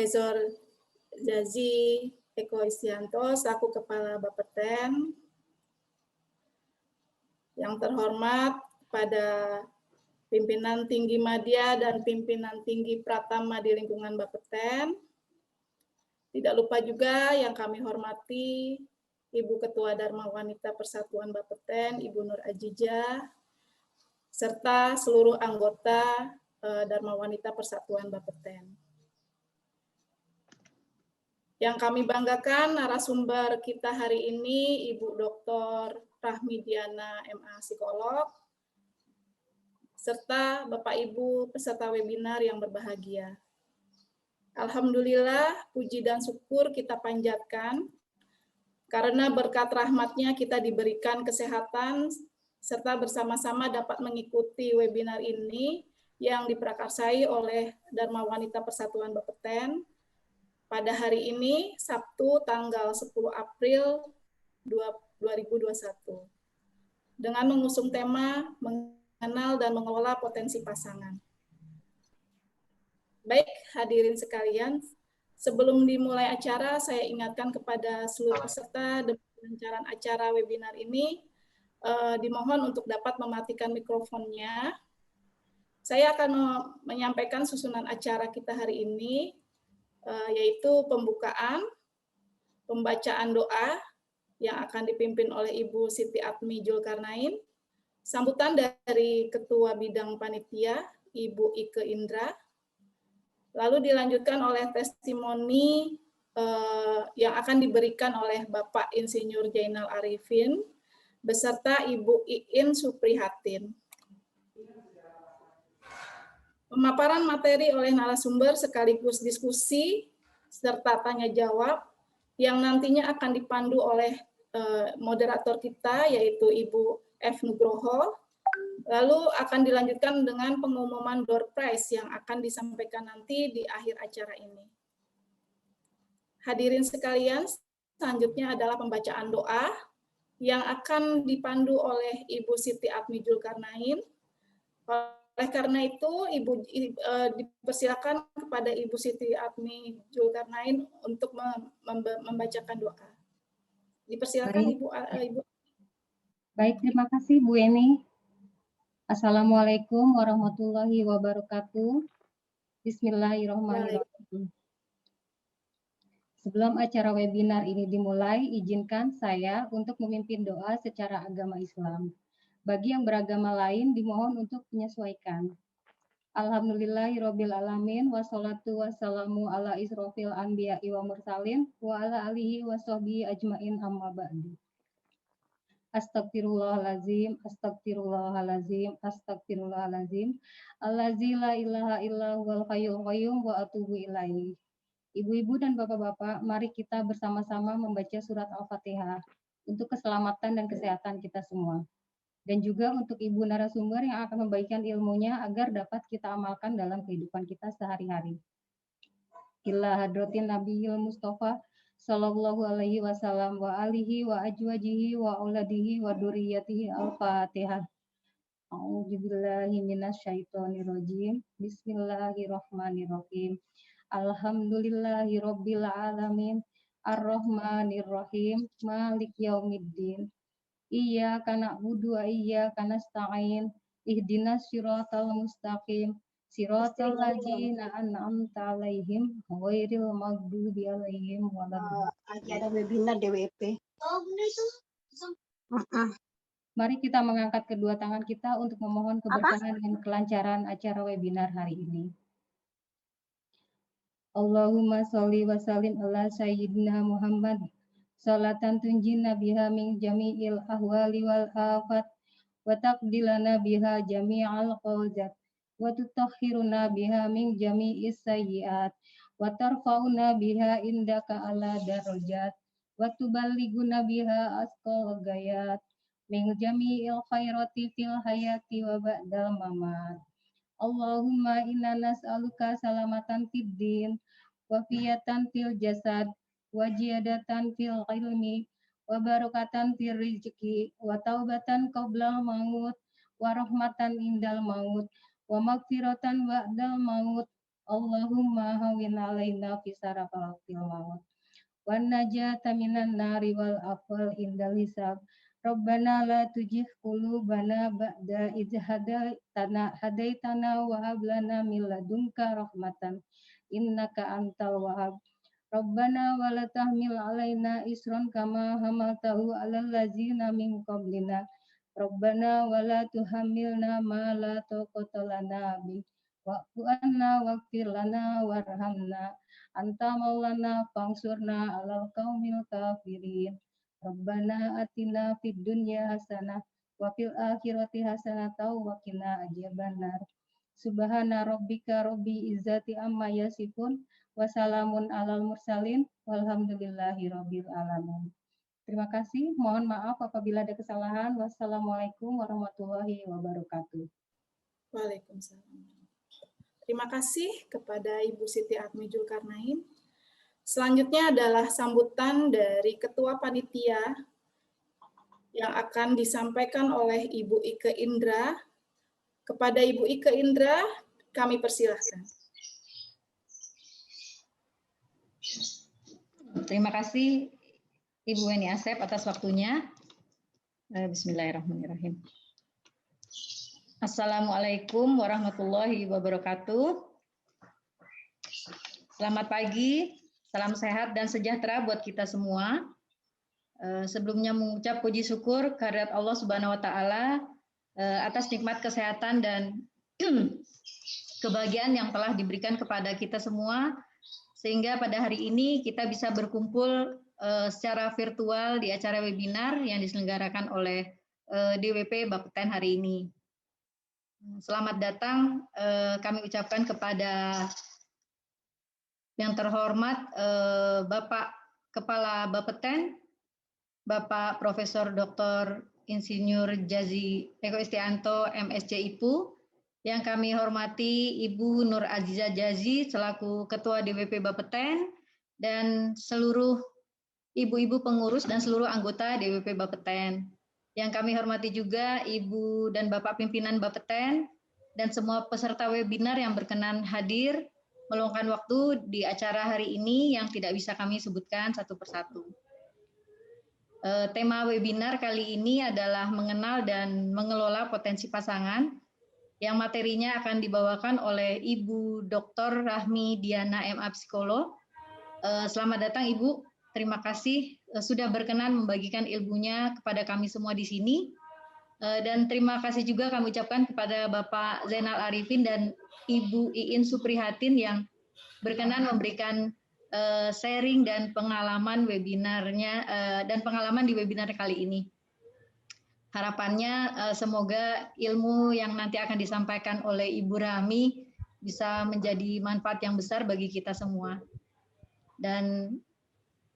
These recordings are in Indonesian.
Profesor Zazi Eko Istianto selaku Kepala Bapeten. Yang terhormat pada pimpinan tinggi Madya dan pimpinan tinggi Pratama di lingkungan Bapeten. Tidak lupa juga yang kami hormati Ibu Ketua Dharma Wanita Persatuan Bapeten, Ibu Nur Ajijah, serta seluruh anggota Dharma Wanita Persatuan Bapeten. Yang kami banggakan narasumber kita hari ini Ibu Dr. Rahmidiana MA Psikolog, serta Bapak Ibu peserta webinar yang berbahagia. Alhamdulillah, puji dan syukur kita panjatkan karena berkat rahmatnya kita diberikan kesehatan serta bersama-sama dapat mengikuti webinar ini yang diprakarsai oleh Dharma Wanita Persatuan Bapeten pada hari ini, Sabtu tanggal 10 April 2021. Dengan mengusung tema mengenal dan mengelola potensi pasangan. Baik, hadirin sekalian, sebelum dimulai acara, saya ingatkan kepada seluruh peserta demi kelancaran acara webinar ini, dimohon untuk dapat mematikan mikrofonnya. Saya akan menyampaikan susunan acara kita hari ini, yaitu pembukaan, pembacaan doa yang akan dipimpin oleh Ibu Siti Atmi Julkarnain, sambutan dari Ketua Bidang Panitia, Ibu Ike Indra, lalu dilanjutkan oleh testimoni yang akan diberikan oleh Bapak Insinyur Jainal Arifin, beserta Ibu Iin Suprihatin. Pemaparan materi oleh narasumber sekaligus diskusi serta tanya jawab yang nantinya akan dipandu oleh moderator kita yaitu Ibu F. Nugroho. Lalu akan dilanjutkan dengan pengumuman door prize yang akan disampaikan nanti di akhir acara ini. Hadirin sekalian, selanjutnya adalah pembacaan doa yang akan dipandu oleh Ibu Siti Atmi Julkarnain. Oleh karena itu, dipersilakan kepada Ibu Siti Atmi Julkarnain untuk membacakan doa. Dipersilakan Ibu. Baik, terima kasih Bu Eni. Assalamualaikum warahmatullahi wabarakatuh. Bismillahirrahmanirrahim. Sebelum acara webinar ini dimulai, izinkan saya untuk memimpin doa secara agama Islam. Bagi yang beragama lain, dimohon untuk menyesuaikan. Alhamdulillahirabbil alamin wassalatu wassalamu ala israfil anbiya'i wa mursalin wa ala alihi wa sahbihi ajmain amma ba'du. Astagfirullahalazim, astagfirullahalazim, astagfirullahalazim. Allazi la ilaha illa huwal hayyul qayyum wa atubu ilaihi. Ibu-ibu dan bapak-bapak, mari kita bersama-sama membaca surat Al-Fatihah untuk keselamatan dan kesehatan kita semua. Dan juga untuk ibu narasumber yang akan membagikan ilmunya agar dapat kita amalkan dalam kehidupan kita sehari-hari. Ila hadratin Nabiyil Mustafa sallallahu alaihi wasallam wa alihi wa ajwajihi wa auladihi wa duriyatihi. Al-Fatihah. A'udzubillahi minasyaitonirrajim. Bismillahirrahmanirrahim. Alhamdulillahirabbil alamin. Ar-Rahmanirrahim. Malik yaumiddin. Iyyaka na'budu wa iyyaka nasta'in. Ihdinas siratal mustaqim. Siratal ladzina an'amta 'alaihim ghairil maghdubi 'alaihim waladdallin. Ada webinar DWP. Oh, benar itu. Mari kita mengangkat kedua tangan kita untuk memohon keberkahan dan kelancaran acara webinar hari ini. Allahumma sholli wa sallim ala sayyidina Muhammad. Salatan tunjina biha min jami'il ahwali wal afat wa taqdilana biha jami'al qawzat wa tutahhiruna biha min jami'is sayyi'at wa tarfa'una biha indaka ala darajat wa tuballighuna biha asqal ghayat min jami'il khairati fil hayati wa ba'dal mamat. Allahumma inna nas'aluka salamatan fid din wa fiyatan fil jasad wa ziyadatan fil ilmi wa barakatan fil rizqi wa taubatan qabla maut wa rahmatan indal maut wa maghfiratan ba'dal maut Allahumma hawwin alaina fi sakaratil maut wan najata minan nari wal afwal indal hisab. Rabbana la tujigh qulubana ba'da idh hadaitana wa hab lana min ladunka rahmatan innaka antal wahhab. Rabbana wa la tahmil alaina isran kama hamaltahu alal ladzina min qablina. Rabbana wa la tuhammilna ma la taqata lana bih. Wa'fu anna waghfir lana warhamna anta maulana fangsurna alal qaumil kafirin. Rabbana atina fid dunya hasanah wa fil akhirati hasanah wa qina adzabannar. Subhana rabbika rabbil izzati amma yasifun wa salamun alal mursalin walhamdulillahi rabbil alamin. Terima kasih. Mohon maaf apabila ada kesalahan. Wassalamualaikum warahmatullahi wabarakatuh. Waalaikumsalam. Terima kasih kepada Ibu Siti Atmi Zulkarnain. Selanjutnya adalah sambutan dari Ketua Panitia yang akan disampaikan oleh Ibu Ike Indra. Kepada Ibu Ike Indra, kami persilahkan. Terima kasih Ibu Weni Asep atas waktunya. Bismillahirrahmanirrahim. Assalamualaikum warahmatullahi wabarakatuh. Selamat pagi, salam sehat dan sejahtera buat kita semua. Sebelumnya mengucap puji syukur kehadirat Allah Subhanahu wa Ta'ala atas nikmat kesehatan dan kebahagiaan yang telah diberikan kepada kita semua, sehingga pada hari ini kita bisa berkumpul secara virtual di acara webinar yang diselenggarakan oleh DWP Bapeten hari ini. Selamat datang kami ucapkan kepada yang terhormat Bapak Kepala Bapeten, Bapak Profesor Dr. Insinyur Jazi Eko Istianto, MSc IPU, yang kami hormati Ibu Nur Aziza Jazi selaku Ketua DWP Bapeten, dan seluruh ibu-ibu pengurus dan seluruh anggota DWP Bapeten. Yang kami hormati juga Ibu dan Bapak pimpinan Bapeten dan semua peserta webinar yang berkenan hadir meluangkan waktu di acara hari ini yang tidak bisa kami sebutkan satu persatu. Tema webinar kali ini adalah mengenal dan mengelola potensi pasangan, yang materinya akan dibawakan oleh Ibu Dr. Rahmi Diana MA Psikolog. Selamat datang Ibu. Terima kasih sudah berkenan membagikan ilmunya kepada kami semua di sini. Dan terima kasih juga kami ucapkan kepada Bapak Zainal Arifin dan Ibu Iin Suprihatin yang berkenan memberikan sharing dan pengalaman webinarnya dan pengalaman di webinar kali ini. Harapannya semoga ilmu yang nanti akan disampaikan oleh Ibu Rahmi bisa menjadi manfaat yang besar bagi kita semua. Dan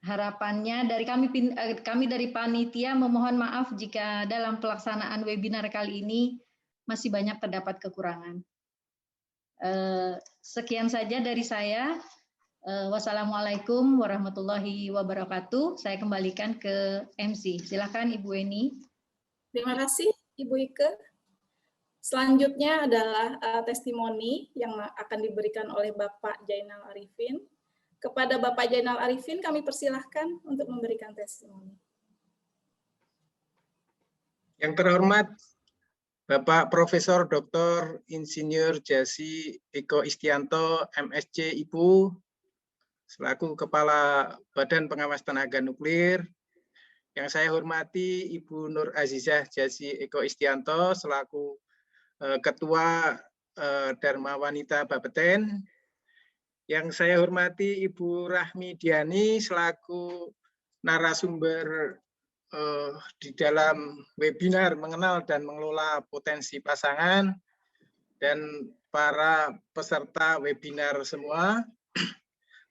harapannya dari kami dari panitia memohon maaf jika dalam pelaksanaan webinar kali ini masih banyak terdapat kekurangan. Sekian saja dari saya. Wassalamualaikum warahmatullahi wabarakatuh. Saya kembalikan ke MC. Silakan Ibu Weni. Terima kasih Ibu Ike. Selanjutnya adalah testimoni yang akan diberikan oleh Bapak Zainal Arifin. Kepada Bapak Zainal Arifin kami persilahkan untuk memberikan testimoni. Yang terhormat Bapak Profesor Dr. Insinyur Jazi Eko Istianto, MSc IPU, selaku Kepala Badan Pengawas Tenaga Nuklir. Yang saya hormati Ibu Nur Azizah Jazi Eko Istianto, selaku Ketua Dharma Wanita Bapeten. Yang saya hormati Ibu Rahmi Diani selaku narasumber di dalam webinar mengenal dan mengelola potensi pasangan, dan para peserta webinar semua.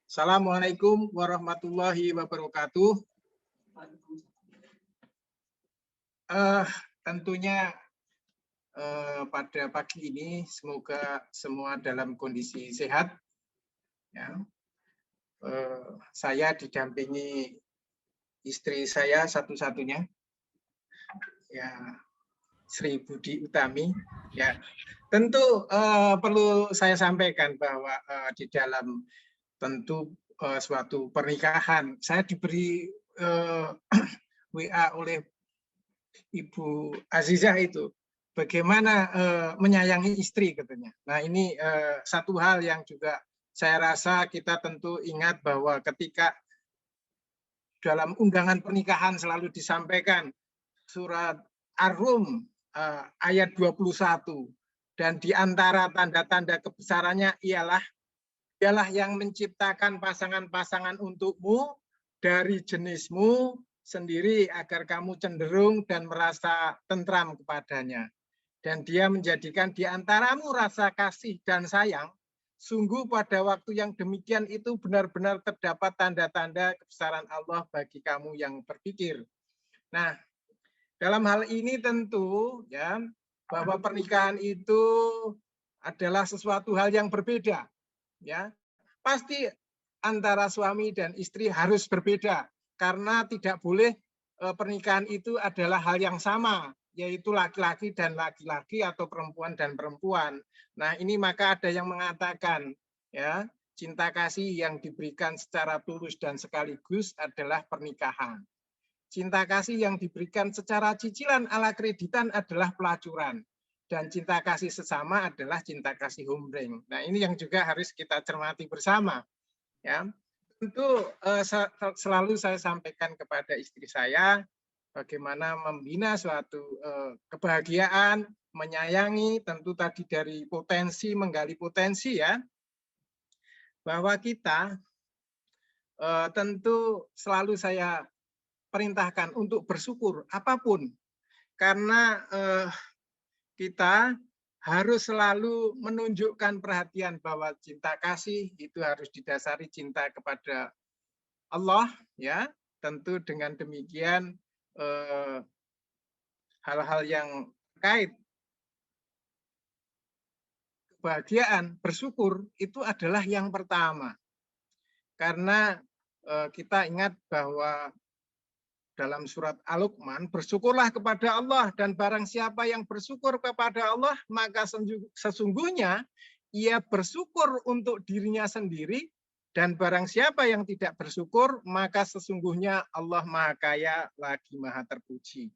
Assalamualaikum warahmatullahi wabarakatuh. Tentunya pada pagi ini semoga semua dalam kondisi sehat. Ya, saya didampingi istri saya satu-satunya. Ya, Sri Budi Utami. Ya, tentu perlu saya sampaikan bahwa di dalam tentu suatu pernikahan, saya diberi WA oleh Ibu Azizah itu, bagaimana menyayangi istri katanya. Nah ini satu hal yang juga saya rasa kita tentu ingat bahwa ketika dalam undangan pernikahan selalu disampaikan surat Ar-Rum ayat 21, dan di antara tanda-tanda kebesarannya ialah dialah yang menciptakan pasangan-pasangan untukmu dari jenismu sendiri agar kamu cenderung dan merasa tentram kepadanya. Dan dia menjadikan di antaramu rasa kasih dan sayang. Sungguh pada waktu yang demikian itu benar-benar terdapat tanda-tanda kebesaran Allah bagi kamu yang berpikir. Nah, dalam hal ini tentu ya bahwa pernikahan itu adalah sesuatu hal yang berbeda. Ya, pasti antara suami dan istri harus berbeda karena tidak boleh pernikahan itu adalah hal yang sama, yaitu laki-laki dan laki-laki atau perempuan dan perempuan. Nah, ini maka ada yang mengatakan ya, cinta kasih yang diberikan secara tulus dan sekaligus adalah pernikahan. Cinta kasih yang diberikan secara cicilan ala kreditan adalah pelacuran. Dan cinta kasih sesama adalah cinta kasih humring. Nah, ini yang juga harus kita cermati bersama. Ya, tentu selalu saya sampaikan kepada istri saya bagaimana membina suatu kebahagiaan, menyayangi, tentu tadi dari potensi, menggali potensi ya, bahwa kita tentu selalu saya perintahkan untuk bersyukur apapun, karena kita harus selalu menunjukkan perhatian bahwa cinta kasih itu harus didasari cinta kepada Allah, ya. Tentu dengan demikian hal-hal yang terkait kebahagiaan, bersyukur itu adalah yang pertama. Karena kita ingat bahwa dalam surat Al-Luqman, bersyukurlah kepada Allah, dan barang siapa yang bersyukur kepada Allah, maka sesungguhnya ia bersyukur untuk dirinya sendiri, dan barang siapa yang tidak bersyukur, maka sesungguhnya Allah Maha Kaya lagi Maha Terpuji.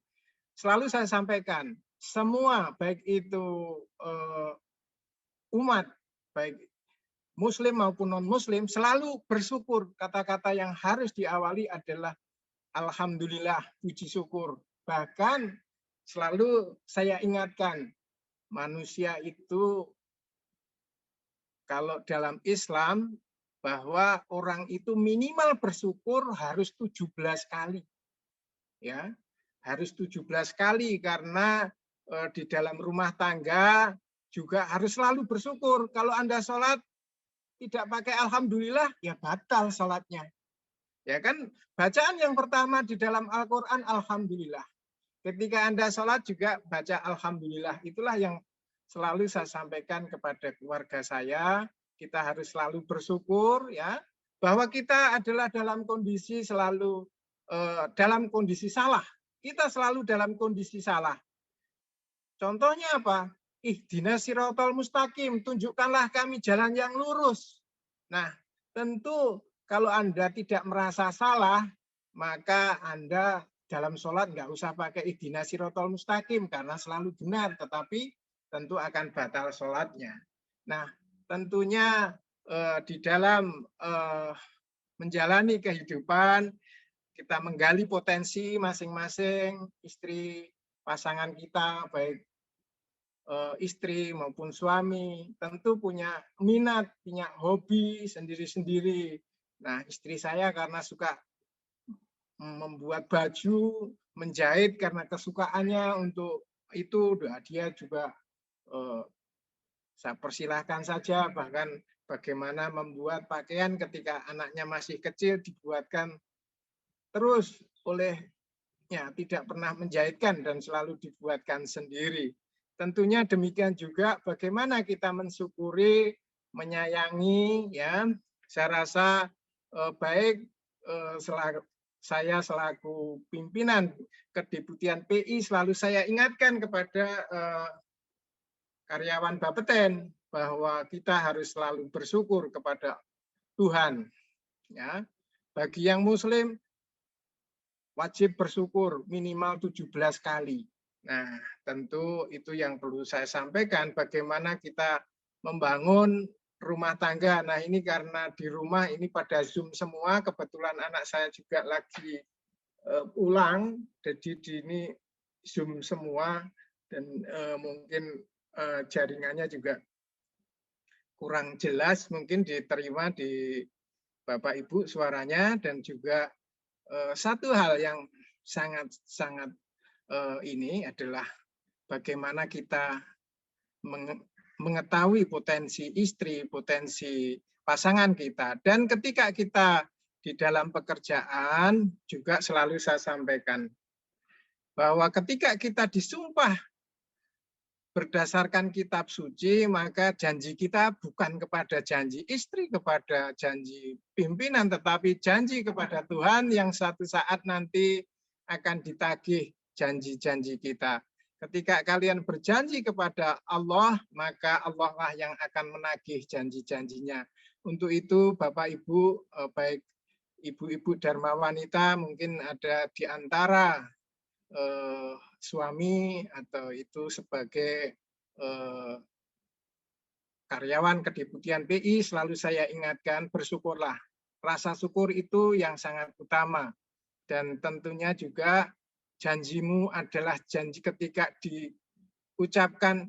Selalu saya sampaikan, semua baik itu umat, baik Muslim maupun non-Muslim, selalu bersyukur. Kata-kata yang harus diawali adalah alhamdulillah, puji syukur. Bahkan selalu saya ingatkan, manusia itu kalau dalam Islam bahwa orang itu minimal bersyukur harus 17 kali. Ya, harus 17 kali karena di dalam rumah tangga juga harus selalu bersyukur. Kalau Anda sholat tidak pakai alhamdulillah, ya batal sholatnya. Ya kan, bacaan yang pertama di dalam Al-Quran alhamdulillah. Ketika Anda sholat juga baca alhamdulillah. Itulah yang selalu saya sampaikan kepada keluarga saya. Kita harus selalu bersyukur ya, bahwa kita adalah dalam kondisi selalu dalam kondisi salah. Kita selalu dalam kondisi salah. Contohnya apa? Ihdinas siratal mustaqim, tunjukkanlah kami jalan yang lurus. Nah, tentu kalau Anda tidak merasa salah, maka Anda dalam sholat nggak usah pakai ihdinas siratal mustaqim karena selalu benar, tetapi tentu akan batal sholatnya. Nah, tentunya di dalam menjalani kehidupan, kita menggali potensi masing-masing istri, pasangan kita, baik istri maupun suami, tentu punya minat, punya hobi sendiri-sendiri. Nah, istri saya karena suka membuat baju, menjahit karena kesukaannya untuk itu, dia juga saya persilahkan saja, bahkan bagaimana membuat pakaian ketika anaknya masih kecil dibuatkan terus olehnya, tidak pernah menjahitkan dan selalu dibuatkan sendiri. Tentunya demikian juga bagaimana kita mensyukuri, menyayangi, ya. Saya rasa baik saya selaku pimpinan Kedeputian PI selalu saya ingatkan kepada karyawan Bapeten bahwa kita harus selalu bersyukur kepada Tuhan. Ya, bagi yang Muslim wajib bersyukur minimal 17 kali. Nah, tentu itu yang perlu saya sampaikan, bagaimana kita membangun rumah tangga. Nah, ini karena di rumah ini pada Zoom semua, kebetulan anak saya juga lagi pulang, jadi di ini Zoom semua, dan mungkin jaringannya juga kurang jelas, mungkin diterima di Bapak Ibu suaranya, dan juga satu hal yang sangat ini adalah bagaimana kita mengetahui potensi istri, potensi pasangan kita. Dan ketika kita di dalam pekerjaan juga selalu saya sampaikan bahwa ketika kita disumpah berdasarkan kitab suci, maka janji kita bukan kepada janji istri, kepada janji pimpinan, tetapi janji kepada Tuhan yang suatu saat nanti akan ditagih janji-janji kita. Ketika kalian berjanji kepada Allah, maka Allah lah yang akan menagih janji-janjinya. Untuk itu, Bapak Ibu, baik ibu-ibu Dharma Wanita, mungkin ada di antara suami atau itu sebagai karyawan Kedeputian PI, selalu saya ingatkan, bersyukurlah. Rasa syukur itu yang sangat utama. Dan tentunya juga janjimu adalah janji ketika diucapkan,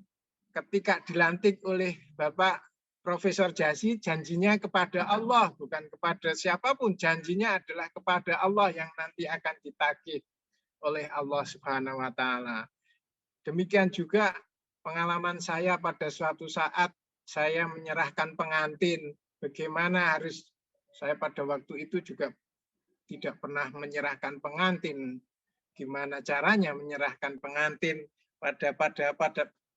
ketika dilantik oleh Bapak Profesor Jasi, janjinya kepada Allah, bukan kepada siapapun. Janjinya adalah kepada Allah yang nanti akan ditagih oleh Allah Subhanahu wa Ta'ala. Demikian juga pengalaman saya pada suatu saat saya menyerahkan pengantin. Bagaimana harus saya pada waktu itu juga tidak pernah menyerahkan pengantin. Gimana caranya menyerahkan pengantin pada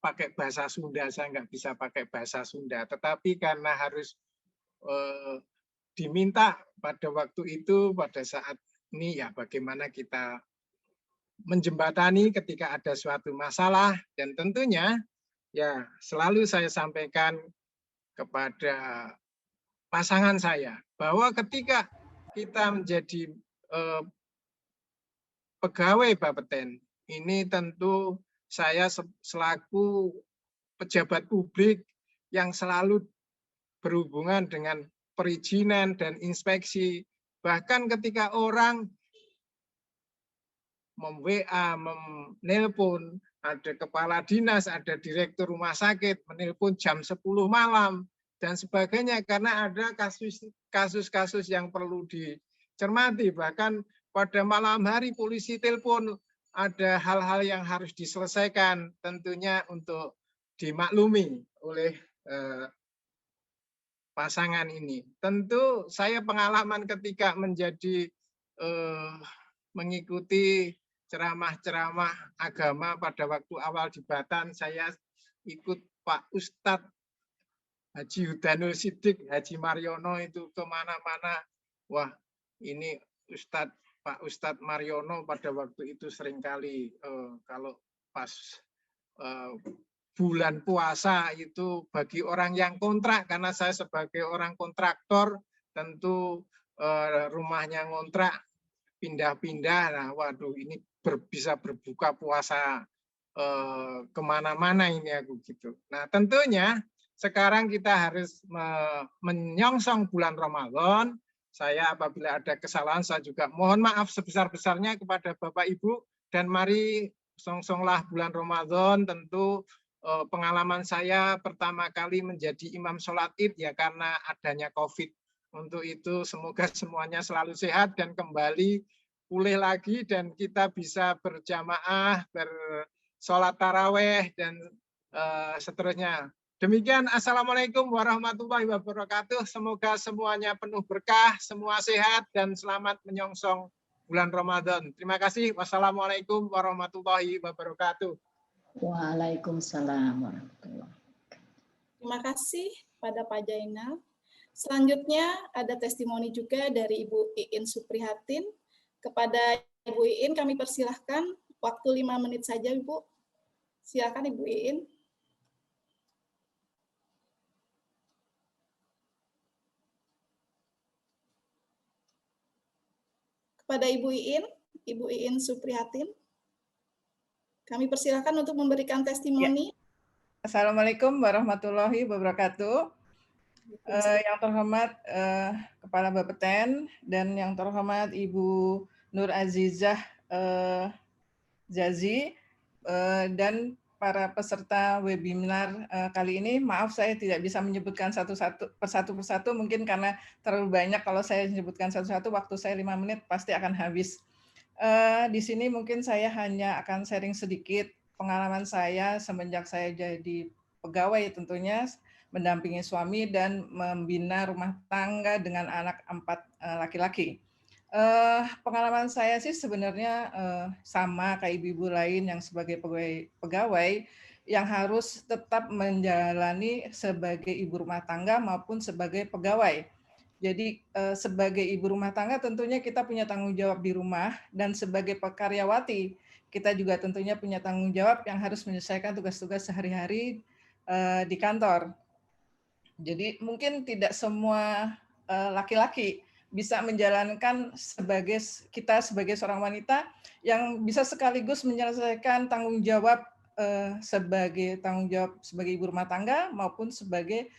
pakai bahasa Sunda, saya nggak bisa pakai bahasa Sunda. Tetapi karena harus diminta pada waktu itu, pada saat ini, ya bagaimana kita menjembatani ketika ada suatu masalah. Dan tentunya ya selalu saya sampaikan kepada pasangan saya bahwa ketika kita menjadi pegawai Bapeten, ini tentu saya selaku pejabat publik yang selalu berhubungan dengan perizinan dan inspeksi. Bahkan ketika orang mem-WA, menelpon, ada kepala dinas, ada direktur rumah sakit, menelpon jam 10 malam, dan sebagainya, karena ada kasus-kasus yang perlu dicermati. Bahkan pada malam hari polisi telepon, ada hal-hal yang harus diselesaikan, tentunya untuk dimaklumi oleh pasangan ini. Tentu saya pengalaman ketika menjadi mengikuti ceramah-ceramah agama pada waktu awal di Batan, saya ikut Pak Ustadz Haji Hudanul Sidik, Haji Mariono itu kemana-mana. Wah, ini Pak Ustadz Mariono pada waktu itu seringkali kalau pas bulan puasa itu bagi orang yang kontrak, karena saya sebagai orang kontraktor tentu rumahnya ngontrak, pindah-pindah, nah waduh ini bisa berbuka puasa kemana-mana ini aku gitu. Nah tentunya sekarang kita harus menyongsong bulan Ramadan. Saya apabila ada kesalahan saya juga mohon maaf sebesar-besarnya kepada Bapak Ibu, dan mari songsonglah bulan Ramadan. Tentu pengalaman saya pertama kali menjadi imam sholat id ya karena adanya COVID. Untuk itu semoga semuanya selalu sehat dan kembali pulih lagi, dan kita bisa berjamaah, bersolat taraweh, dan seterusnya. Demikian, Assalamualaikum warahmatullahi wabarakatuh. Semoga semuanya penuh berkah, semua sehat, dan selamat menyongsong bulan Ramadan. Terima kasih. Wassalamualaikum warahmatullahi wabarakatuh. Waalaikumsalam warahmatullahi wabarakatuh. Terima kasih pada Pak Jainal. Selanjutnya ada testimoni juga dari Ibu Iin Suprihatin, Kepada Ibu Iin kami persilahkan waktu 5 menit saja, Ibu. Silakan Ibu Iin. Kepada Ibu Iin Suprihatin, kami persilahkan untuk memberikan testimoni. Assalamualaikum warahmatullahi wabarakatuh. Yang terhormat Kepala Bapeten dan yang terhormat Ibu Nur Azizah Zazi dan para peserta webinar kali ini. Maaf saya tidak bisa menyebutkan persatu persatu mungkin karena terlalu banyak. Kalau saya menyebutkan satu-satu waktu saya 5 menit pasti akan habis. Di sini mungkin saya hanya akan sharing sedikit pengalaman saya semenjak saya jadi pegawai, tentunya mendampingi suami dan membina rumah tangga dengan anak 4 laki-laki. Pengalaman saya sih sebenarnya sama kayak ibu-ibu lain yang sebagai pegawai yang harus tetap menjalani sebagai ibu rumah tangga maupun sebagai pegawai. Jadi sebagai ibu rumah tangga tentunya kita punya tanggung jawab di rumah, dan sebagai karyawati kita juga tentunya punya tanggung jawab yang harus menyelesaikan tugas-tugas sehari-hari di kantor. Jadi mungkin tidak semua laki-laki bisa menjalankan kita sebagai seorang wanita yang bisa sekaligus menyelesaikan tanggung jawab sebagai ibu rumah tangga maupun sebagai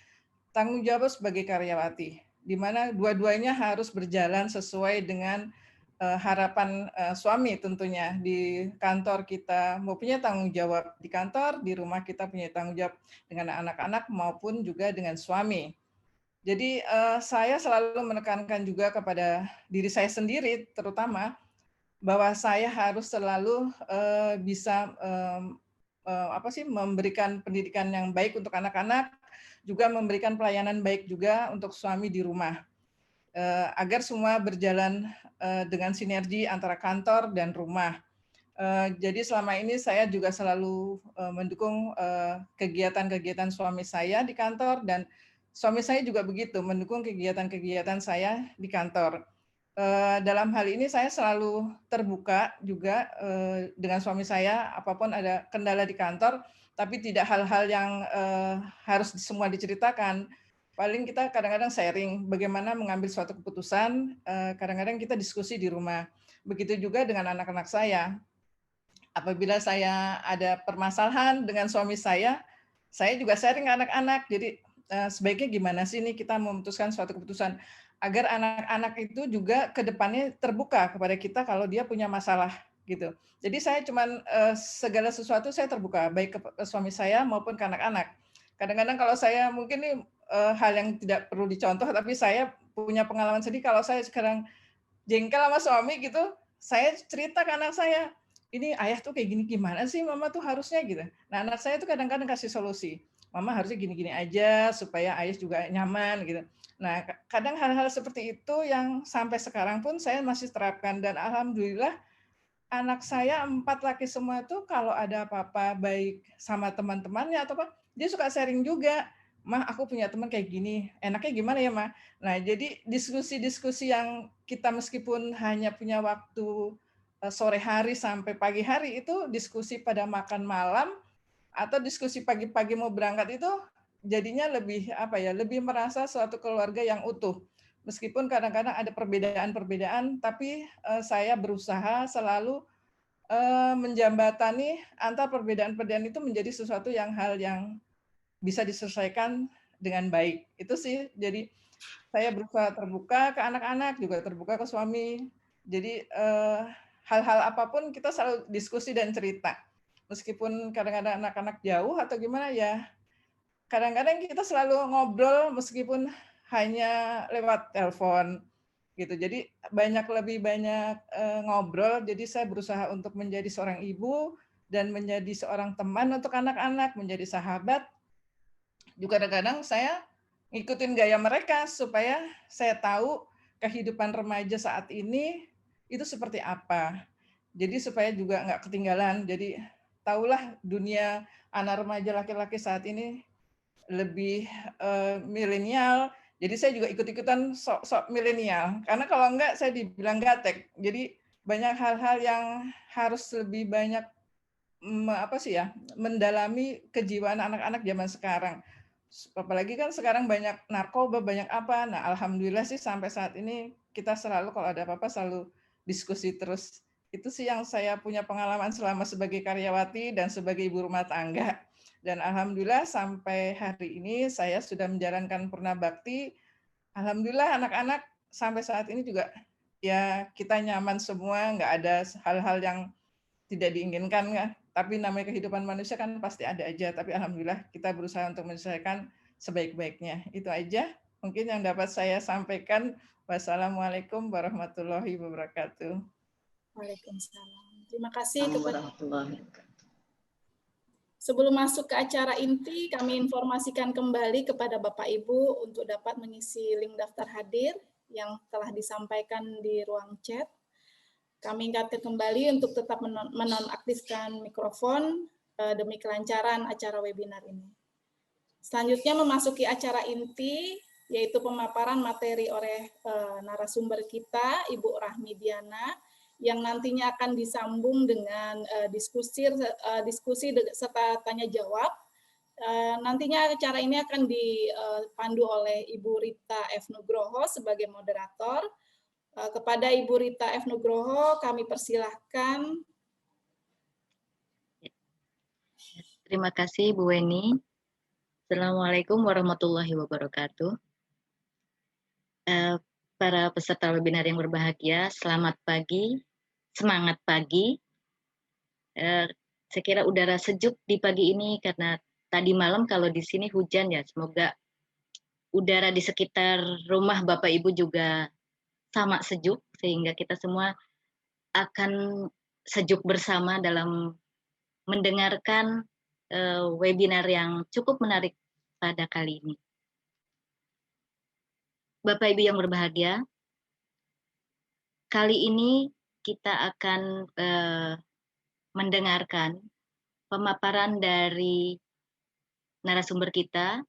tanggung jawab sebagai karyawati, di mana dua-duanya harus berjalan sesuai dengan harapan suami tentunya. Di kantor kita mau punya tanggung jawab di kantor, di rumah kita punya tanggung jawab dengan anak-anak maupun juga dengan suami. Jadi saya selalu menekankan juga kepada diri saya sendiri terutama bahwa saya harus selalu bisa memberikan pendidikan yang baik untuk anak-anak, juga memberikan pelayanan baik juga untuk suami di rumah, agar semua berjalan dengan sinergi antara kantor dan rumah. Jadi selama ini saya juga selalu mendukung kegiatan-kegiatan suami saya di kantor, dan suami saya juga begitu mendukung kegiatan-kegiatan saya di kantor. Dalam hal ini saya selalu terbuka juga dengan suami saya, apapun ada kendala di kantor, tapi tidak hal-hal yang harus semua diceritakan. Paling kita kadang-kadang sharing bagaimana mengambil suatu keputusan, kadang-kadang kita diskusi di rumah. Begitu juga dengan anak-anak saya. Apabila saya ada permasalahan dengan suami saya juga sharing ke anak-anak. Jadi sebaiknya gimana sih nih kita memutuskan suatu keputusan agar anak-anak itu juga ke depannya terbuka kepada kita kalau dia punya masalah gitu. Jadi saya cuman segala sesuatu saya terbuka baik ke suami saya maupun ke anak-anak. Kadang-kadang kalau saya mungkin nih hal yang tidak perlu dicontoh, tapi saya punya pengalaman sedih kalau saya sekarang jengkel sama suami gitu, saya cerita ke anak saya, ini ayah tuh kayak gini, gimana sih mama tuh harusnya gitu. Nah anak saya tuh kadang-kadang kasih solusi, mama harusnya gini-gini aja supaya ayah juga nyaman gitu. Nah kadang hal-hal seperti itu yang sampai sekarang pun saya masih terapkan, dan alhamdulillah anak saya 4 laki semua tuh kalau ada apa-apa baik sama teman-temannya atau apa, dia suka sharing juga. Mah, aku punya teman kayak gini, enaknya gimana ya, Mah? Nah, jadi diskusi-diskusi yang kita meskipun hanya punya waktu sore hari sampai pagi hari, itu diskusi pada makan malam atau diskusi pagi-pagi mau berangkat itu jadinya lebih lebih merasa suatu keluarga yang utuh. Meskipun kadang-kadang ada perbedaan-perbedaan, tapi saya berusaha selalu menjembatani antar perbedaan-perbedaan itu menjadi sesuatu hal yang bisa diselesaikan dengan baik. Itu sih, jadi saya berusaha terbuka ke anak-anak, juga terbuka ke suami. Jadi hal-hal apapun kita selalu diskusi dan cerita. Meskipun kadang-kadang anak-anak jauh atau gimana ya, kadang-kadang kita selalu ngobrol meskipun hanya lewat telepon gitu. Jadi lebih banyak ngobrol. Jadi saya berusaha untuk menjadi seorang ibu dan menjadi seorang teman untuk anak-anak, menjadi sahabat. Juga kadang-kadang saya ngikutin gaya mereka supaya saya tahu kehidupan remaja saat ini itu seperti apa. Jadi supaya juga nggak ketinggalan. Jadi tahulah dunia anak remaja laki-laki saat ini lebih milenial. Jadi saya juga ikut-ikutan sok milenial. Karena kalau enggak saya dibilang gatek. Jadi banyak hal-hal yang harus lebih banyak mendalami kejiwaan anak-anak zaman sekarang. Apalagi kan sekarang banyak narkoba, banyak apa. Nah, alhamdulillah sih sampai saat ini kita selalu kalau ada apa-apa selalu diskusi terus. Itu sih yang saya punya pengalaman selama sebagai karyawati dan sebagai ibu rumah tangga. Dan alhamdulillah sampai hari ini saya sudah menjalankan purna bakti. Alhamdulillah anak-anak sampai saat ini juga ya kita nyaman semua, nggak ada hal-hal yang tidak diinginkan ya. Tapi namanya kehidupan manusia kan pasti ada aja. Tapi alhamdulillah kita berusaha untuk menyelesaikan sebaik-baiknya. Itu aja mungkin yang dapat saya sampaikan. Wassalamualaikum warahmatullahi wabarakatuh. Waalaikumsalam. Terima kasih kepada. warahmatullahi wabarakatuh. Sebelum masuk ke acara inti, kami informasikan kembali kepada Bapak Ibu untuk dapat mengisi link daftar hadir yang telah disampaikan di ruang chat. Kami ingatkan kembali untuk tetap menonaktifkan mikrofon demi kelancaran acara webinar ini. Selanjutnya memasuki acara inti, yaitu pemaparan materi oleh narasumber kita, Ibu Rahmi Diana, yang nantinya akan disambung dengan diskusi serta tanya jawab. Nantinya acara ini akan dipandu oleh Ibu Rita F. Nugroho sebagai moderator. Kepada Ibu Rita F. Nugroho, kami persilahkan. Terima kasih Bu Weni. Assalamualaikum warahmatullahi wabarakatuh. Para peserta webinar yang berbahagia, selamat pagi, semangat pagi. Saya kira udara sejuk di pagi ini karena tadi malam kalau di sini hujan ya, semoga udara di sekitar rumah Bapak Ibu juga sama sejuk sehingga kita semua akan sejuk bersama dalam mendengarkan webinar yang cukup menarik pada kali ini. Bapak Ibu yang berbahagia, kali ini kita akan mendengarkan pemaparan dari narasumber kita,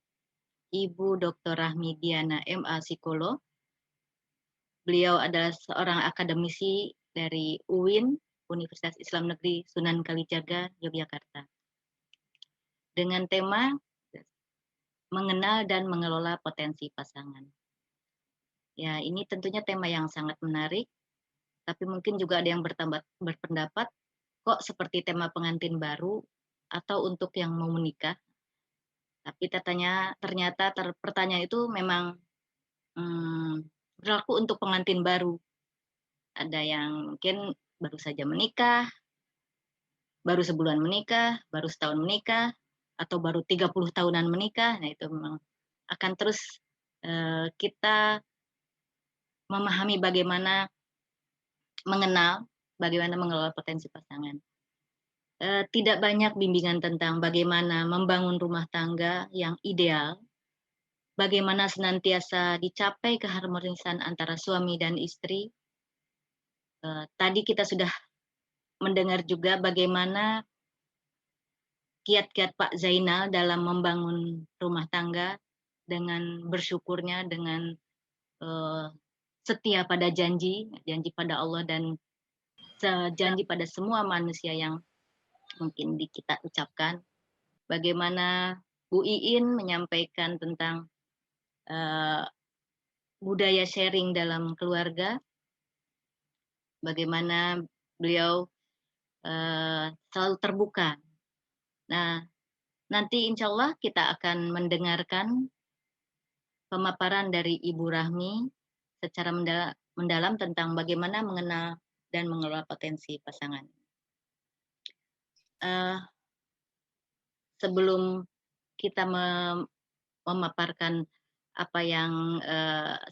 Ibu Dr. Rahmi Diana, MA Psikolog. Beliau adalah seorang akademisi dari UIN, Universitas Islam Negeri Sunan Kalijaga, Yogyakarta. Dengan tema mengenal dan mengelola potensi pasangan. Ya, ini tentunya tema yang sangat menarik, tapi mungkin juga ada yang berpendapat, kok seperti tema pengantin baru atau untuk yang mau menikah. Tapi ternyata pertanyaan itu memang berlaku untuk pengantin baru. Ada yang mungkin baru saja menikah, baru sebulan menikah, baru setahun menikah, atau baru 30 tahunan menikah. Nah, itu memang akan terus kita memahami bagaimana mengenal, bagaimana mengelola potensi pasangan. Tidak banyak bimbingan tentang bagaimana membangun rumah tangga yang ideal, bagaimana senantiasa dicapai keharmonisan antara suami dan istri. Tadi kita sudah mendengar juga bagaimana kiat-kiat Pak Zainal dalam membangun rumah tangga dengan bersyukurnya, dengan setia pada janji pada Allah dan janji pada semua manusia yang mungkin kita ucapkan. Bagaimana Bu Iin menyampaikan tentang budaya sharing dalam keluarga, bagaimana beliau selalu terbuka. Nah, nanti insya Allah kita akan mendengarkan pemaparan dari Ibu Rahmi secara mendalam tentang bagaimana mengenal dan mengelola potensi pasangan. Sebelum kita memaparkan apa yang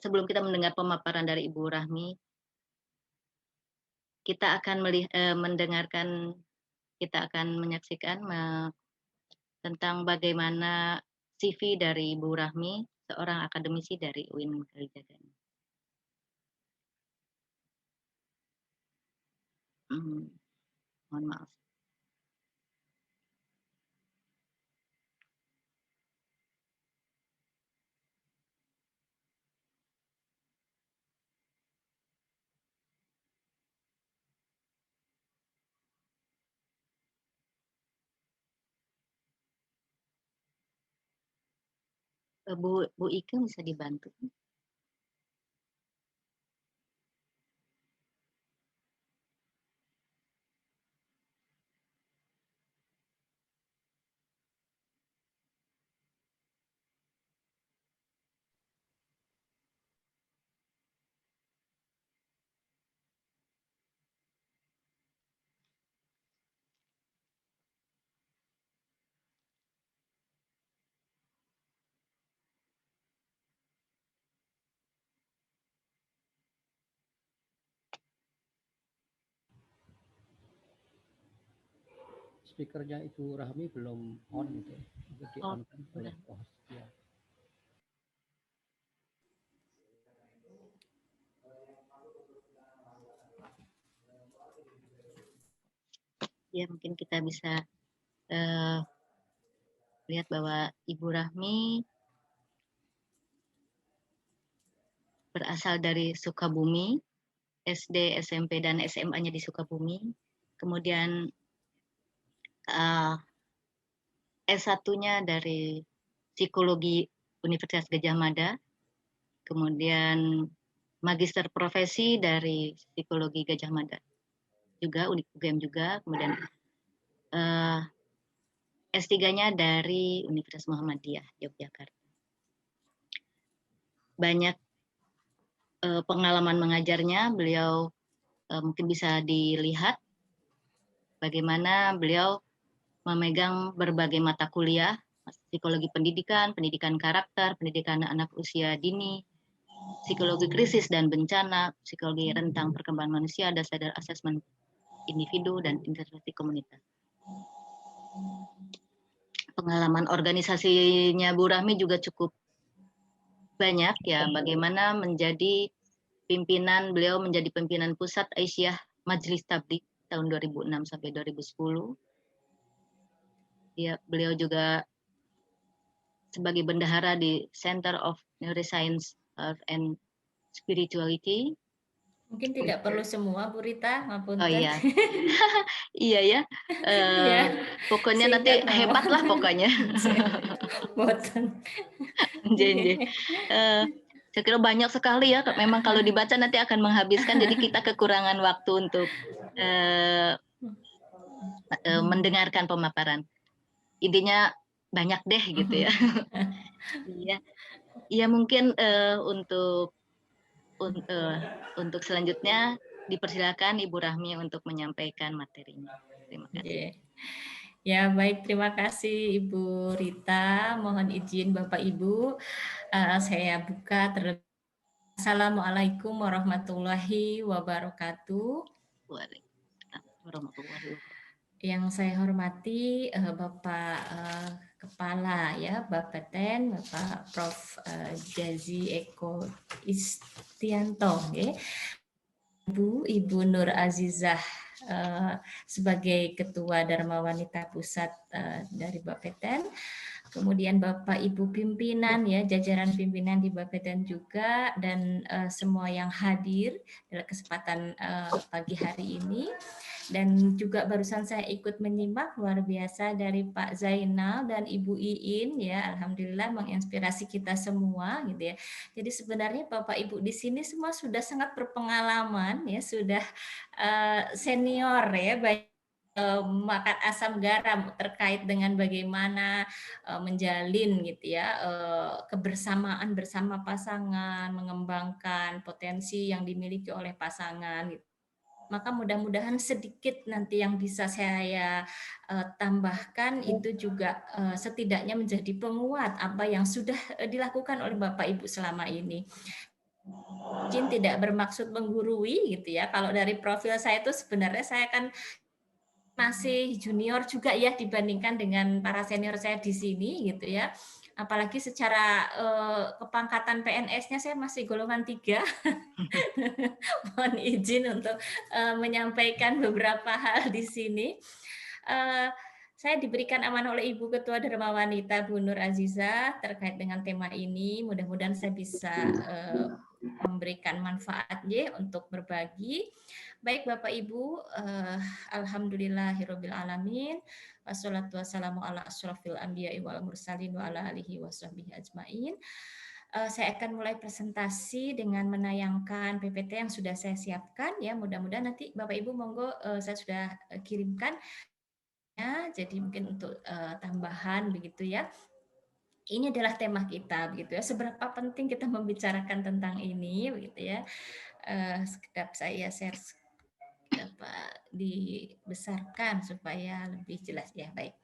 sebelum kita mendengar pemaparan dari Ibu Rahmi, kita akan mendengarkan, kita akan menyaksikan tentang bagaimana CV dari Ibu Rahmi, seorang akademisi dari UIN Kalijaga. Mohon maaf. Bu Ike bisa dibantu. Speakernya Ibu Rahmi belum on gitu, itu di on kan oleh host ya. Ya mungkin kita bisa lihat bahwa Ibu Rahmi berasal dari Sukabumi, SD, SMP, dan SMA-nya di Sukabumi. Kemudian S1-nya dari Psikologi Universitas Gadjah Mada, kemudian Magister Profesi dari Psikologi Gadjah Mada juga, UGM juga, kemudian S3-nya dari Universitas Muhammadiyah, Yogyakarta. Banyak pengalaman mengajarnya, beliau mungkin bisa dilihat bagaimana beliau memegang berbagai mata kuliah, psikologi pendidikan, pendidikan karakter, pendidikan anak usia dini, psikologi krisis dan bencana, psikologi rentang perkembangan manusia, dasar asesmen individu, dan intervensi komunitas. Pengalaman organisasinya Bu Rahmi juga cukup banyak ya, bagaimana menjadi pimpinan, beliau menjadi pimpinan pusat Aisyah Majelis Tabligh tahun 2006 sampai 2010. Ya, beliau juga sebagai bendahara di Center of Neuroscience and Spirituality. Mungkin tidak perlu semua, Bu Rita, ngapunten. Oh iya, iya ya. Pokoknya nanti hebat lah pokoknya. Saya kira banyak sekali ya. Memang kalau dibaca nanti akan menghabiskan. Jadi kita kekurangan waktu untuk mendengarkan pemaparan. Idenya banyak deh gitu ya. Iya, iya mungkin untuk selanjutnya dipersilakan Ibu Rahmi untuk menyampaikan materinya. Terima kasih. Ya baik, terima kasih Ibu Rita. Mohon izin Bapak Ibu, saya buka terlebih. Assalamualaikum warahmatullahi wabarakatuh. Waalaikumsalam warahmatullahi wabarakatuh. Yang saya hormati Bapak Kepala ya Bapeten, Bapak Prof. Jazi Eko Istianto, ya. Ibu Nur Azizah sebagai Ketua Dharma Wanita Pusat dari Bapeten, kemudian Bapak Ibu pimpinan ya, jajaran pimpinan di Bapeten juga, dan semua yang hadir dalam kesempatan pagi hari ini. Dan juga barusan saya ikut menyimak luar biasa dari Pak Zainal dan Ibu Iin ya, alhamdulillah menginspirasi kita semua gitu ya. Jadi sebenarnya Bapak Ibu di sini semua sudah sangat berpengalaman ya, sudah senior ya, baik makan asam garam terkait dengan bagaimana menjalin gitu ya kebersamaan bersama pasangan, mengembangkan potensi yang dimiliki oleh pasangan gitu. Maka mudah-mudahan sedikit nanti yang bisa saya tambahkan itu juga setidaknya menjadi penguat apa yang sudah dilakukan oleh Bapak Ibu selama ini. Mungkin tidak bermaksud menggurui gitu ya. Kalau dari profil saya itu sebenarnya saya kan masih junior juga ya dibandingkan dengan para senior saya di sini gitu ya. Apalagi secara kepangkatan PNS-nya saya masih golongan 3. Mohon izin untuk menyampaikan beberapa hal di sini. Saya diberikan amanah oleh Ibu Ketua Dharma Wanita Bu Nur Azizah terkait dengan tema ini. Mudah-mudahan saya bisa memberikan manfaat ya untuk berbagi. Baik Bapak Ibu, alhamdulillahirabbil alamin. Wassalatu wassalamu ala asyrofil anbiya'i wal mursalin wa ala alihi washabbihi ajmain. Saya akan mulai presentasi dengan menayangkan PPT yang sudah saya siapkan ya. Mudah-mudahan nanti Bapak Ibu monggo saya sudah kirimkan ya. Jadi mungkin untuk tambahan begitu ya. Ini adalah tema kita begitu ya. Seberapa penting kita membicarakan tentang ini begitu ya. Sekedap saya share dapat dibesarkan supaya lebih jelas ya. Baik.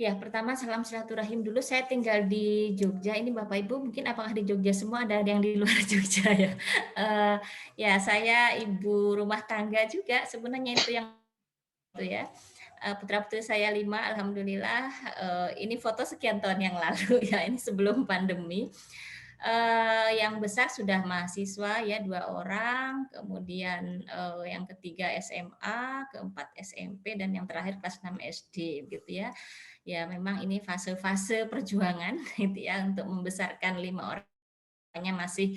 Ya, pertama salam silaturahim dulu. Saya tinggal di Jogja. Ini Bapak Ibu mungkin apakah di Jogja semua, ada yang di luar Jogja ya? Ya, saya ibu rumah tangga juga. Sebenarnya itu yang itu ya. Putra-putri saya 5, alhamdulillah. Ini foto sekian tahun yang lalu ya. Ini sebelum pandemi. Yang besar sudah mahasiswa ya 2 orang, kemudian yang ketiga SMA, keempat SMP, dan yang terakhir kelas 6 SD gitu ya. Ya memang ini fase-fase perjuangan gitu ya untuk membesarkan 5 orang masih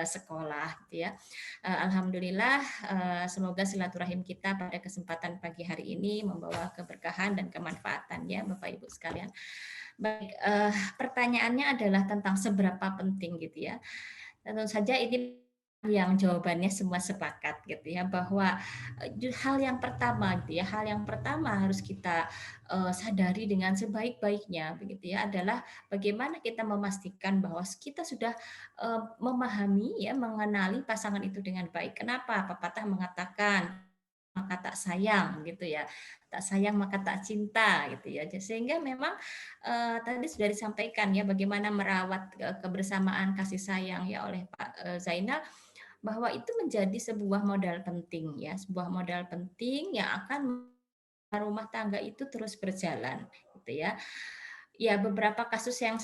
sekolah gitu ya. Alhamdulillah semoga silaturahim kita pada kesempatan pagi hari ini membawa keberkahan dan kemanfaatan ya Bapak Ibu sekalian. Baik, pertanyaannya adalah tentang seberapa penting gitu ya. Tentu saja ini yang jawabannya semua sepakat gitu ya, bahwa hal yang pertama gitu ya, hal yang pertama harus kita sadari dengan sebaik-baiknya begitu ya, adalah bagaimana kita memastikan bahwa kita sudah memahami ya, mengenali pasangan itu dengan baik. Kenapa? Pepatah mengatakan maka tak sayang gitu ya, tak sayang maka tak cinta gitu ya. Sehingga memang tadi sudah disampaikan ya bagaimana merawat kebersamaan kasih sayang ya oleh Pak Zainal, bahwa itu menjadi sebuah modal penting ya, sebuah modal penting yang akan rumah tangga itu terus berjalan gitu ya. Ya beberapa kasus yang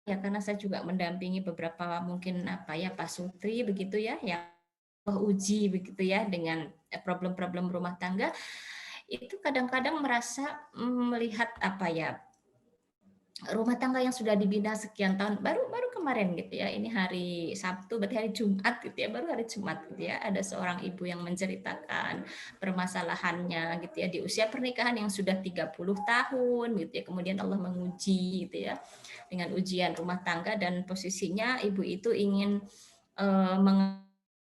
ya karena saya juga mendampingi beberapa mungkin apa ya pasutri begitu ya yang uji begitu ya dengan problem-problem rumah tangga, itu kadang-kadang merasa melihat apa ya, rumah tangga yang sudah dibina sekian tahun, baru kemarin gitu ya, ini hari Sabtu, berarti hari Jumat gitu ya, baru hari Jumat gitu ya, ada seorang ibu yang menceritakan permasalahannya gitu ya, di usia pernikahan yang sudah 30 tahun gitu ya, kemudian Allah menguji gitu ya, dengan ujian rumah tangga, dan posisinya ibu itu ingin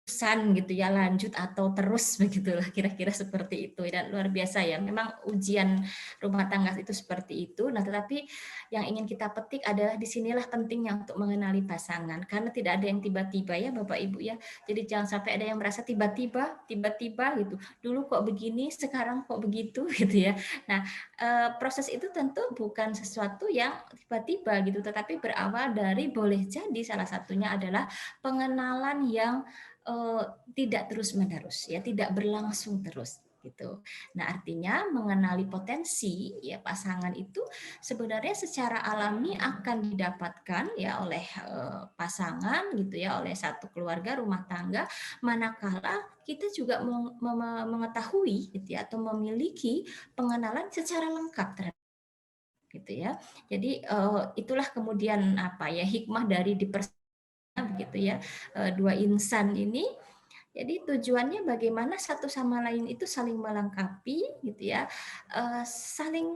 pesan gitu ya, lanjut atau terus begitulah, kira-kira seperti itu. Dan luar biasa ya, memang ujian rumah tangga itu seperti itu. Nah tetapi yang ingin kita petik adalah disinilah pentingnya untuk mengenali pasangan, karena tidak ada yang tiba-tiba ya Bapak Ibu ya. Jadi jangan sampai ada yang merasa tiba-tiba gitu, dulu kok begini, sekarang kok begitu gitu ya. Nah proses itu tentu bukan sesuatu yang tiba-tiba gitu, tetapi berawal dari, boleh jadi salah satunya adalah pengenalan yang tidak terus-menerus ya, tidak berlangsung terus gitu. Nah, artinya mengenali potensi ya pasangan itu sebenarnya secara alami akan didapatkan ya oleh pasangan gitu ya, oleh satu keluarga rumah tangga, manakala kita juga mengetahui gitu ya, atau memiliki pengenalan secara lengkap terhadap gitu ya. Jadi itulah kemudian apa ya, hikmah dari begitu ya, dua insan ini. Jadi tujuannya bagaimana satu sama lain itu saling melengkapi gitu ya, saling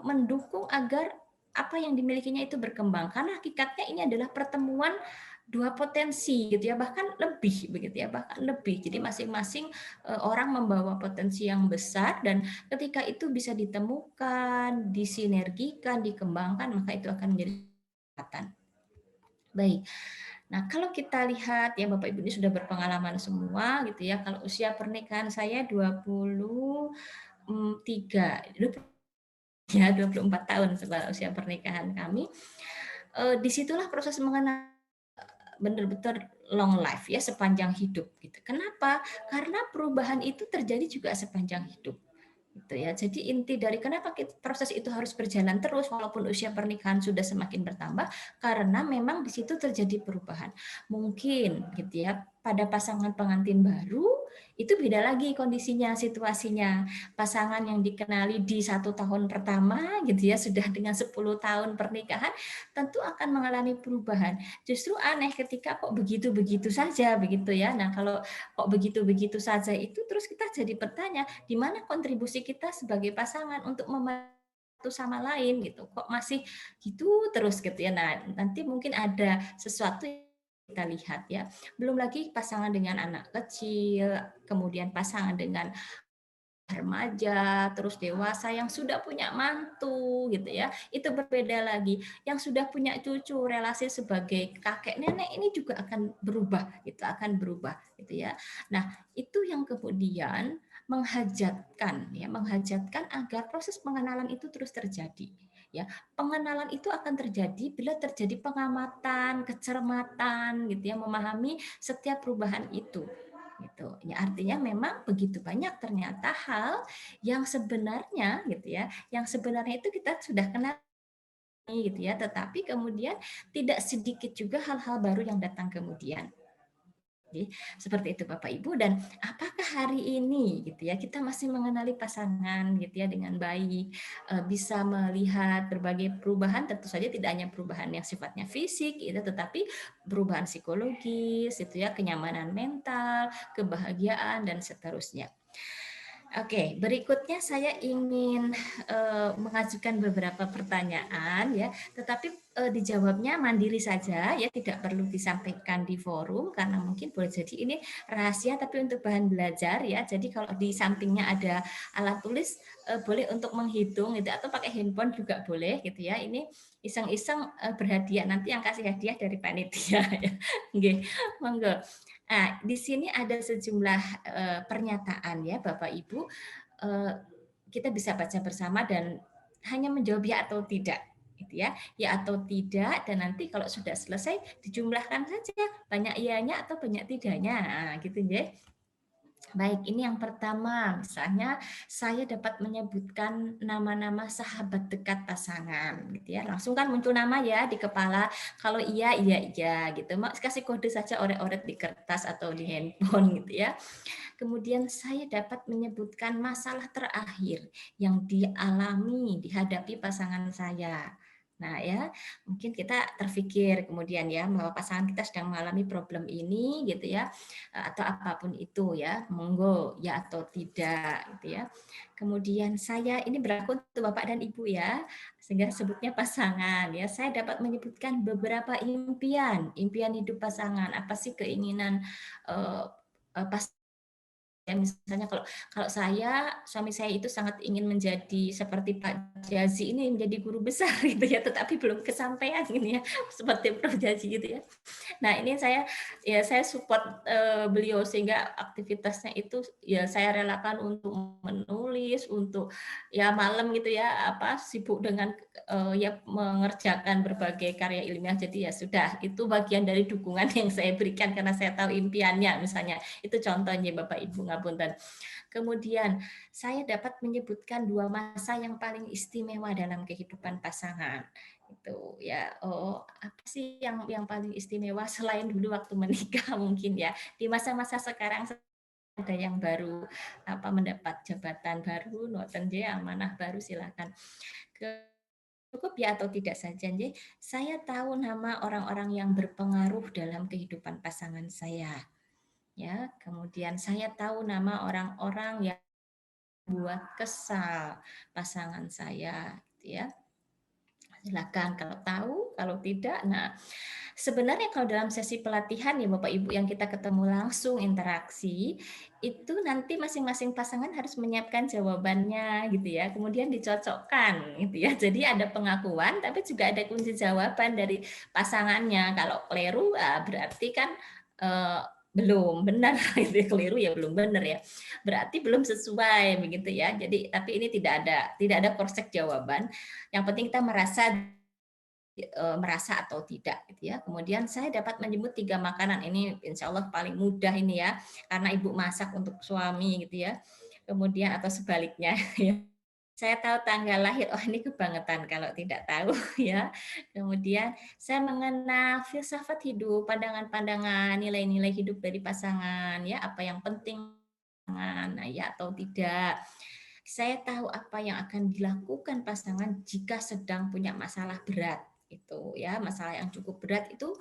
mendukung agar apa yang dimilikinya itu berkembang, karena hakikatnya ini adalah pertemuan dua potensi gitu ya, bahkan lebih begitu ya, bahkan lebih. Jadi masing-masing orang membawa potensi yang besar, dan ketika itu bisa ditemukan, disinergikan, dikembangkan, maka itu akan menjadi kesempatan. Baik. Nah, kalau kita lihat ya Bapak Ibu ini sudah berpengalaman semua gitu ya. Kalau usia pernikahan saya 24 tahun setelah usia pernikahan kami. Disitulah proses mengenal benar-benar long life ya, sepanjang hidup gitu. Kenapa? Karena perubahan itu terjadi juga sepanjang hidup. Gitu ya. Jadi inti dari kenapa proses itu harus berjalan terus walaupun usia pernikahan sudah semakin bertambah, karena memang di situ terjadi perubahan. Mungkin gitu ya, pada pasangan pengantin baru itu beda lagi kondisinya, situasinya. Pasangan yang dikenali di 1 tahun pertama gitu ya, sudah dengan 10 tahun pernikahan, tentu akan mengalami perubahan. Justru aneh ketika kok begitu-begitu saja begitu ya. Nah, kalau kok begitu-begitu saja itu terus kita jadi bertanya, di mana kontribusi kita sebagai pasangan untuk satu sama lain gitu. Kok masih gitu terus gitu ya. Nah, nanti mungkin ada sesuatu kita lihat ya. Belum lagi pasangan dengan anak kecil, kemudian pasangan dengan remaja, terus dewasa yang sudah punya mantu gitu ya. Itu berbeda lagi. Yang sudah punya cucu, relasi sebagai kakek nenek ini juga akan berubah, gitu, akan berubah gitu ya. Nah, itu yang kemudian menghajatkan agar proses pengenalan itu terus terjadi. Ya, pengenalan itu akan terjadi bila terjadi pengamatan, kecermatan gitu ya, memahami setiap perubahan itu gitu. Ya, artinya memang begitu banyak ternyata hal yang sebenarnya gitu ya, yang sebenarnya itu kita sudah kenal gitu ya, tetapi kemudian tidak sedikit juga hal-hal baru yang datang kemudian. Jadi, seperti itu Bapak Ibu, dan apakah hari ini gitu ya kita masih mengenali pasangan gitu ya dengan baik, bisa melihat berbagai perubahan, tentu saja tidak hanya perubahan yang sifatnya fisik gitu, tetapi perubahan psikologis itu ya, kenyamanan mental, kebahagiaan dan seterusnya. Oke, berikutnya saya ingin mengajukan beberapa pertanyaan ya, tetapi dijawabnya mandiri saja ya, tidak perlu disampaikan di forum karena mungkin boleh jadi ini rahasia tapi untuk bahan belajar ya. Jadi kalau di sampingnya ada alat tulis boleh untuk menghitung gitu, atau pakai handphone juga boleh gitu ya. Ini iseng-iseng berhadiah, nanti yang kasih hadiah dari panitia ya. Oke, monggo. Nah, di sini ada sejumlah pernyataan ya Bapak Ibu, kita bisa baca bersama dan hanya menjawab ya atau tidak gitu ya atau tidak, dan nanti kalau sudah selesai dijumlahkan saja banyak iyanya atau banyak tidaknya, nah, gitu ya. Baik, ini yang pertama, misalnya saya dapat menyebutkan nama-nama sahabat dekat pasangan, gitu ya. Langsung kan muncul nama ya di kepala. Kalau iya, gitu. Mau kasih kode saja, oret-oret di kertas atau di handphone, gitu ya. Kemudian saya dapat menyebutkan masalah terakhir yang dihadapi pasangan saya. Nah ya, mungkin kita terpikir kemudian ya bahwa pasangan kita sedang mengalami problem ini gitu ya, atau apapun itu ya, monggo ya atau tidak gitu ya. Kemudian saya ini berlaku untuk Bapak dan Ibu ya, sehingga sebutnya pasangan ya. Saya dapat menyebutkan beberapa impian hidup pasangan. Apa sih keinginan pasangan? Ya, misalnya kalau saya, suami saya itu sangat ingin menjadi seperti Pak Jazi ini, menjadi guru besar gitu ya, tetapi belum kesampaian ini ya, seperti Prof Jazi gitu ya. Nah, ini saya support beliau sehingga aktivitasnya itu ya saya relakan untuk menulis, untuk ya malam gitu ya, sibuk dengan ya mengerjakan berbagai karya ilmiah. Jadi ya sudah, itu bagian dari dukungan yang saya berikan karena saya tahu impiannya misalnya. Itu contohnya Bapak Ibu ngapunten. Kemudian saya dapat menyebutkan 2 masa yang paling istimewa dalam kehidupan pasangan. Itu ya, apa sih yang paling istimewa selain dulu waktu menikah mungkin ya. Di masa-masa sekarang ada yang baru mendapat jabatan baru, noten amanah baru, silakan. Cukup ya atau tidak saja, saya tahu nama orang-orang yang berpengaruh dalam kehidupan pasangan saya. Ya, kemudian saya tahu nama orang-orang yang buat kesal pasangan saya, gitu ya. Silakan kalau tahu, kalau tidak. Nah, sebenarnya kalau dalam sesi pelatihan ya Bapak Ibu yang kita ketemu langsung interaksi, itu nanti masing-masing pasangan harus menyiapkan jawabannya gitu ya. Kemudian dicocokkan gitu ya. Jadi ada pengakuan tapi juga ada kunci jawaban dari pasangannya. Kalau keliru berarti kan belum benar, itu keliru ya belum benar ya, berarti belum sesuai begitu ya. Jadi tapi ini tidak ada korsek jawaban, yang penting kita merasa atau tidak gitu ya. Kemudian saya dapat menyebut 3 makanan, ini insya Allah paling mudah ini ya, karena ibu masak untuk suami gitu ya, kemudian atau sebaliknya ya. saya tahu tanggal lahir, oh ini kebangetan kalau tidak tahu ya. Kemudian saya mengenal filsafat hidup, pandangan-pandangan, nilai-nilai hidup dari pasangan, ya apa yang penting pasangan, ya atau tidak. Saya tahu apa yang akan dilakukan pasangan jika sedang punya masalah berat itu ya, masalah yang cukup berat itu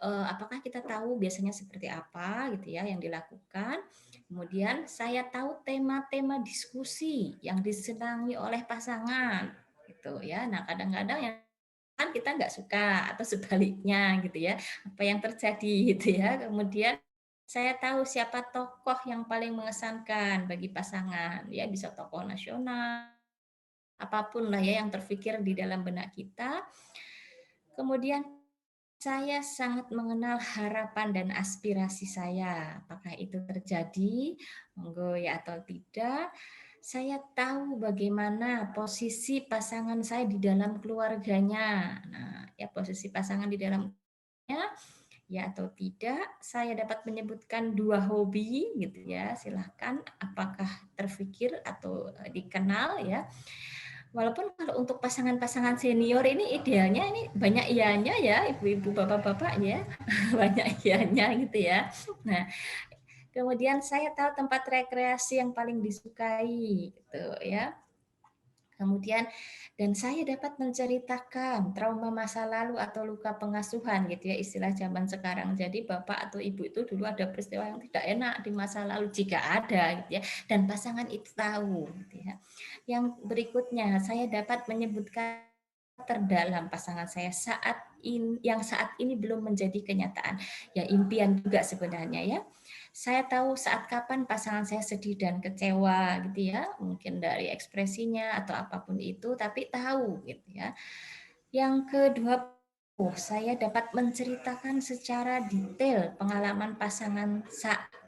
apakah kita tahu biasanya seperti apa gitu ya yang dilakukan. Kemudian saya tahu tema-tema diskusi yang disenangi oleh pasangan gitu ya. Nah, kadang-kadang yang kan kita nggak suka atau sebaliknya gitu ya. Apa yang terjadi gitu ya. Kemudian saya tahu siapa tokoh yang paling mengesankan bagi pasangan ya, bisa tokoh nasional apapun lah ya yang terfikir di dalam benak kita. Kemudian saya sangat mengenal harapan dan aspirasi saya. Apakah itu terjadi, monggo ya atau tidak. Saya tahu bagaimana posisi pasangan saya di dalam keluarganya. Nah, ya posisi pasangan di dalamnya ya atau tidak. Saya dapat menyebutkan 2 hobi gitu ya. Silahkan apakah terfikir atau dikenal ya. Walaupun kalau untuk pasangan-pasangan senior ini idealnya ini banyak iyanya ya, ibu-ibu, bapak-bapak ya, banyak iyanya gitu ya. Nah, kemudian saya tahu tempat rekreasi yang paling disukai gitu ya. Kemudian dan saya dapat menceritakan trauma masa lalu atau luka pengasuhan gitu ya istilah zaman sekarang. Jadi bapak atau ibu itu dulu ada peristiwa yang tidak enak di masa lalu jika ada gitu ya dan pasangan itu tahu gitu ya. Yang berikutnya saya dapat menyebutkan terdalam pasangan saya yang saat ini belum menjadi kenyataan. Ya impian juga sebenarnya ya. Saya tahu saat kapan pasangan saya sedih dan kecewa gitu ya, mungkin dari ekspresinya atau apapun itu, tapi tahu gitu ya. Yang kedua, saya dapat menceritakan secara detail pengalaman pasangan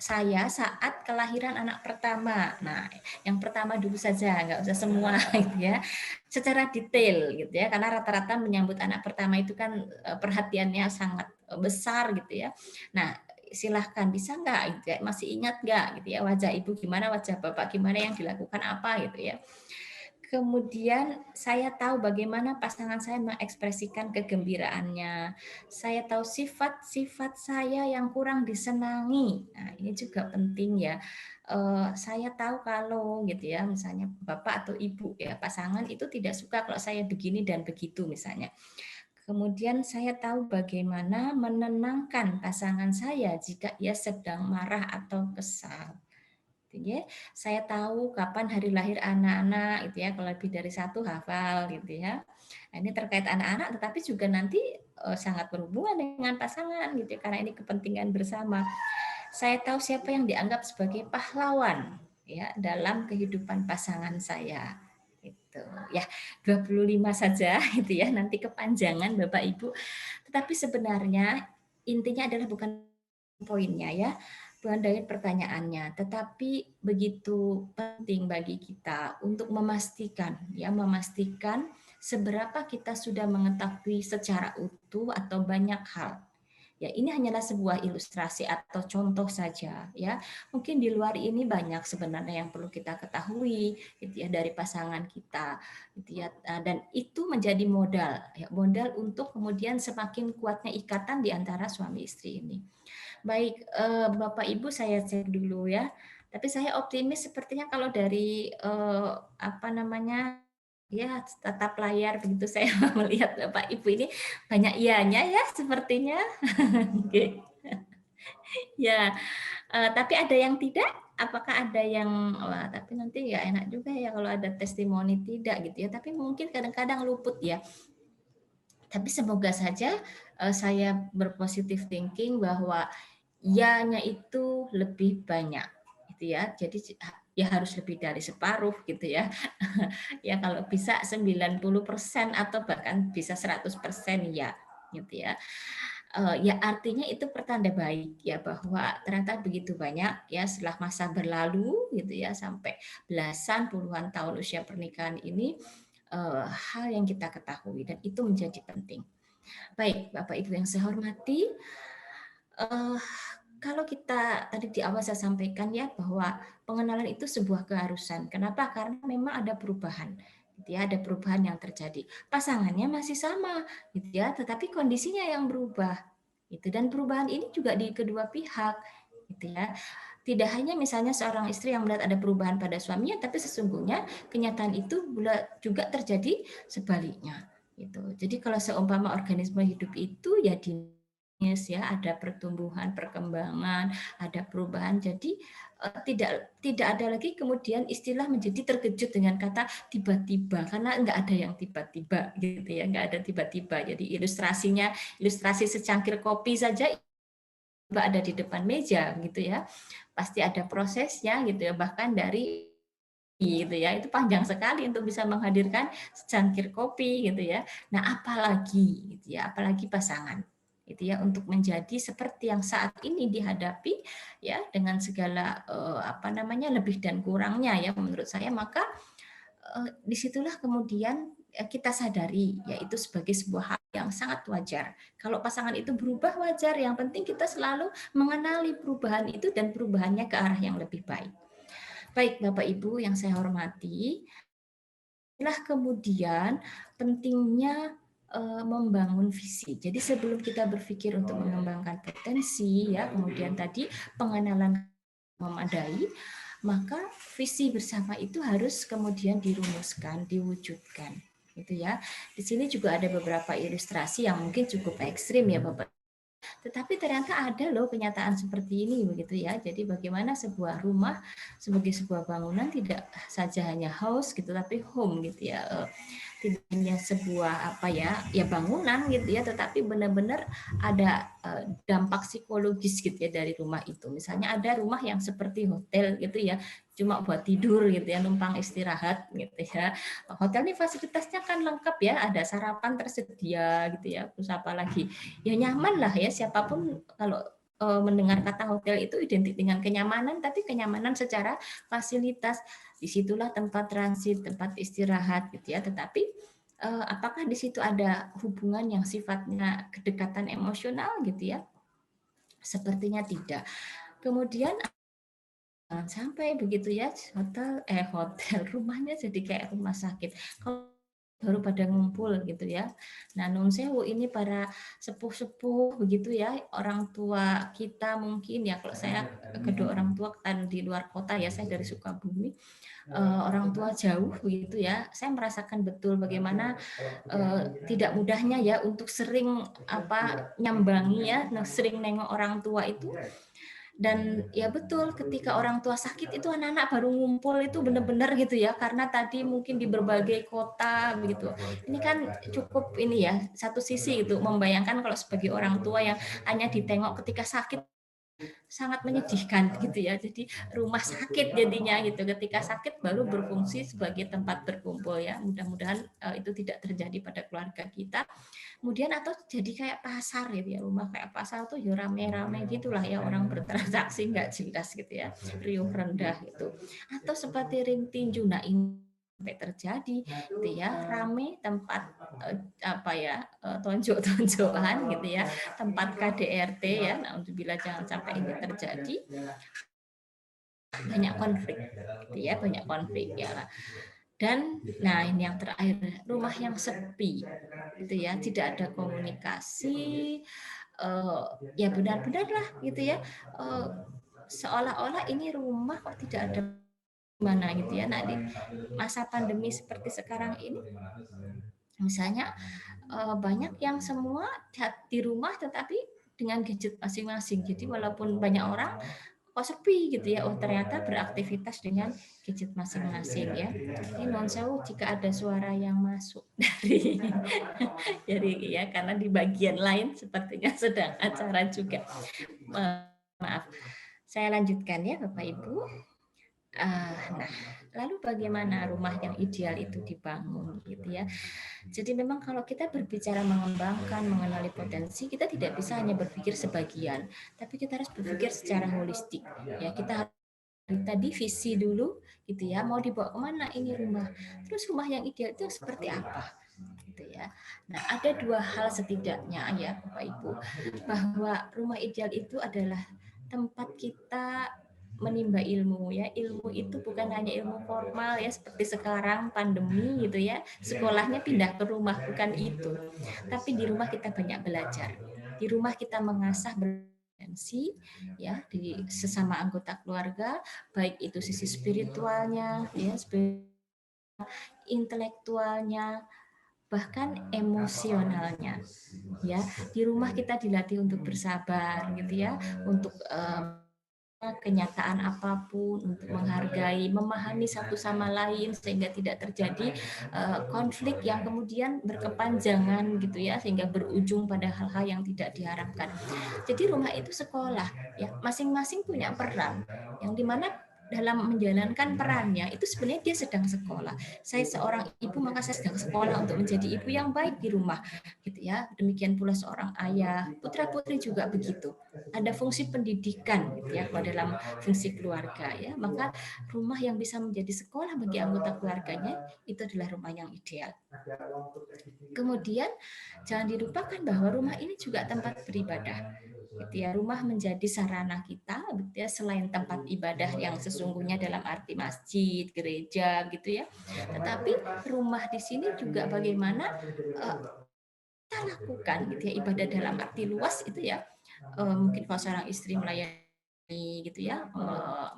saya saat kelahiran anak pertama. Nah, yang pertama dulu saja, nggak usah semua gitu ya. Secara detail gitu ya, karena rata-rata menyambut anak pertama itu kan perhatiannya sangat besar gitu ya. Nah, silahkan bisa nggak gitu ya, masih ingat nggak gitu ya wajah ibu gimana, wajah bapak gimana, yang dilakukan apa gitu ya. Kemudian saya tahu bagaimana pasangan saya mengekspresikan kegembiraannya. Saya tahu sifat-sifat saya yang kurang disenangi. Nah, ini juga penting ya. Saya tahu kalau gitu ya, misalnya bapak atau ibu ya pasangan itu tidak suka kalau saya begini dan begitu misalnya. Kemudian saya tahu bagaimana menenangkan pasangan saya jika ia sedang marah atau kesal. Gitu ya. Saya tahu kapan hari lahir anak-anak gitu ya, kalau lebih dari 1 hafal gitu ya. Nah, ini terkait anak-anak tetapi juga nanti sangat berhubungan dengan pasangan gitu ya, karena ini kepentingan bersama. Saya tahu siapa yang dianggap sebagai pahlawan ya dalam kehidupan pasangan saya. Gitu. Ya, 25 saja gitu ya, nanti kepanjangan Bapak Ibu. Tetapi sebenarnya intinya adalah bukan poinnya ya, bukan dari pertanyaannya, tetapi begitu penting bagi kita untuk memastikan seberapa kita sudah mengetahui secara utuh atau banyak hal. Ya, ini hanyalah sebuah ilustrasi atau contoh saja ya. Mungkin di luar ini banyak sebenarnya yang perlu kita ketahui gitu ya dari pasangan kita gitu ya. Dan itu menjadi modal ya, modal untuk kemudian semakin kuatnya ikatan di antara suami istri ini. Baik, Bapak Ibu saya cek dulu ya. Tapi saya optimis sepertinya kalau dari ya tatap layar begitu saya melihat Bapak Ibu ini banyak iyanya ya sepertinya. Oke. Ya, tapi ada yang tidak? Apakah ada yang wah tapi nanti nggak enak juga ya kalau ada testimoni tidak gitu ya. Tapi mungkin kadang-kadang luput ya. Tapi semoga saja saya berpositif thinking bahwa ya-nya itu lebih banyak gitu ya. Jadi ya harus lebih dari separuh gitu ya. Ya kalau bisa 90% atau bahkan bisa 100% ya gitu ya. Ya artinya itu pertanda baik ya bahwa ternyata begitu banyak ya setelah masa berlalu gitu ya sampai belasan puluhan tahun usia pernikahan ini hal yang kita ketahui dan itu menjadi penting. Baik, Bapak Ibu yang saya hormati, kalau kita tadi di awal saya sampaikan ya bahwa pengenalan itu sebuah keharusan. Kenapa? Karena memang ada perubahan, gitu ya, ada perubahan yang terjadi. Pasangannya masih sama, gitu ya, tetapi kondisinya yang berubah, gitu. Dan perubahan ini juga di kedua pihak, gitu ya. Tidak hanya misalnya seorang istri yang melihat ada perubahan pada suaminya, tapi sesungguhnya kenyataan itu juga terjadi sebaliknya. Gitu. Jadi kalau seumpama organisme hidup itu ya ya, ada pertumbuhan, perkembangan, ada perubahan. Jadi tidak ada lagi kemudian istilah menjadi terkejut dengan kata tiba-tiba, karena nggak ada yang tiba-tiba gitu ya, nggak ada tiba-tiba. Jadi ilustrasi secangkir kopi saja ada di depan meja gitu ya, pasti ada prosesnya gitu ya, bahkan dari gitu ya, itu panjang sekali untuk bisa menghadirkan secangkir kopi gitu ya. Nah, apalagi gitu ya, apalagi pasangan gitu ya, untuk menjadi seperti yang saat ini dihadapi ya, dengan segala lebih dan kurangnya ya menurut saya, maka disitulah kemudian kita sadari yaitu sebagai sebuah hal yang sangat wajar. Kalau pasangan itu berubah wajar, yang penting kita selalu mengenali perubahan itu dan perubahannya ke arah yang lebih baik. Baik Bapak Ibu yang saya hormati, inilah kemudian pentingnya membangun visi. Jadi sebelum kita berpikir untuk mengembangkan potensi, ya, kemudian tadi pengenalan memadai, maka visi bersama itu harus kemudian dirumuskan, diwujudkan, gitu ya. Di sini juga ada beberapa ilustrasi yang mungkin cukup ekstrim ya Bapak. Tetapi ternyata ada loh kenyataan seperti ini begitu ya. Jadi bagaimana sebuah rumah sebagai sebuah bangunan tidak saja hanya house gitu, tapi home gitu ya. Tidak hanya sebuah bangunan gitu ya, tetapi benar-benar ada dampak psikologis gitu ya dari rumah itu. Misalnya ada rumah yang seperti hotel gitu ya, cuma buat tidur gitu ya, numpang istirahat gitu ya. Hotel ini fasilitasnya kan lengkap ya, ada sarapan tersedia gitu ya, terus apa lagi, ya nyaman lah ya, siapapun kalau mendengar kata hotel itu identik dengan kenyamanan, tapi kenyamanan secara fasilitas. Disitulah tempat transit, tempat istirahat gitu ya. Tetapi apakah di situ ada hubungan yang sifatnya kedekatan emosional gitu ya? Sepertinya tidak. Kemudian sampai begitu ya, hotel rumahnya jadi kayak rumah sakit. Kalau baru pada ngumpul gitu ya. Nah, nun sewu ini para sepuh-sepuh begitu ya, orang tua kita mungkin ya, kalau saya kedua orang tua kan di luar kota ya, saya dari Sukabumi, orang tua jauh begitu ya, saya merasakan betul bagaimana tidak mudahnya ya untuk sering nyambangi ya, sering nengok orang tua itu. Dan ya betul, ketika orang tua sakit itu anak-anak baru ngumpul itu benar-benar gitu ya, karena tadi mungkin di berbagai kota begitu. Ini kan cukup ini ya, satu sisi itu membayangkan kalau sebagai orang tua yang hanya ditengok ketika sakit, sangat menyedihkan gitu ya. Jadi rumah sakit jadinya gitu, ketika sakit baru berfungsi sebagai tempat berkumpul ya. Mudah-mudahan itu tidak terjadi pada keluarga kita. Kemudian atau jadi kayak pasar gitu ya, rumah kayak pasar tuh ya rame-rame gitulah ya, orang bertransaksi nggak jelas gitu ya, riuh rendah gitu. Atau seperti ring tinju, nah ini sampai terjadi gitu ya, rame tempat tonjok-tonjokan gitu ya, tempat KDRT ya. Nah, bila jangan sampai ini terjadi, banyak konflik gitu ya, banyak konflik ya. Dan nah ini yang terakhir, rumah yang sepi gitu ya, tidak ada komunikasi, ya benar-benarlah gitu ya, seolah-olah ini rumah kok tidak ada mana gitu ya. Nah, di masa pandemi seperti sekarang ini misalnya banyak yang semua di rumah tetapi dengan gadget masing-masing. Jadi walaupun banyak orang kok sepi gitu ya, oh ternyata beraktivitas dengan gadget masing-masing ya. Ini non sewu jika ada suara yang masuk dari ya, karena di bagian lain sepertinya sedang acara juga. Maaf, saya lanjutkan ya Bapak Ibu. Nah, lalu bagaimana rumah yang ideal itu dibangun gitu ya. Jadi memang kalau kita berbicara mengembangkan, mengenali potensi, kita tidak bisa hanya berpikir sebagian, tapi kita harus berpikir secara holistik. Ya, kita harus tadi visi dulu gitu ya, mau dibawa kemana ini rumah. Terus rumah yang ideal itu seperti apa? Gitu ya. Nah, ada dua hal setidaknya ya Bapak Ibu, bahwa rumah ideal itu adalah tempat kita menimba ilmu ya. Ilmu itu bukan hanya ilmu formal ya seperti sekarang pandemi gitu ya. Sekolahnya pindah ke rumah, bukan itu. Tapi di rumah kita banyak belajar. Di rumah kita mengasah berpotensi ya di sesama anggota keluarga, baik itu sisi spiritualnya ya, intelektualnya, bahkan emosionalnya ya. Di rumah kita dilatih untuk bersabar gitu ya, untuk kenyataan apapun, untuk menghargai, memahami satu sama lain sehingga tidak terjadi konflik yang kemudian berkepanjangan gitu ya, sehingga berujung pada hal-hal yang tidak diharapkan. Jadi rumah itu sekolah ya, masing-masing punya peran yang dimana dalam menjalankan perannya itu sebenarnya dia sedang sekolah. Saya seorang ibu, maka saya sedang sekolah untuk menjadi ibu yang baik di rumah gitu ya. Demikian pula seorang ayah, putra-putri juga begitu. Ada fungsi pendidikan gitu ya dalam fungsi keluarga ya. Maka rumah yang bisa menjadi sekolah bagi anggota keluarganya itu adalah rumah yang ideal. Kemudian jangan dilupakan bahwa rumah ini juga tempat beribadah. Gitu ya, rumah menjadi sarana kita gitu ya, selain tempat ibadah yang sesungguhnya dalam arti masjid, gereja gitu ya. Tetapi rumah di sini juga bagaimana kita lakukan gitu ya, ibadah dalam arti luas itu ya. Mungkin kalau seorang istri melayani gitu ya,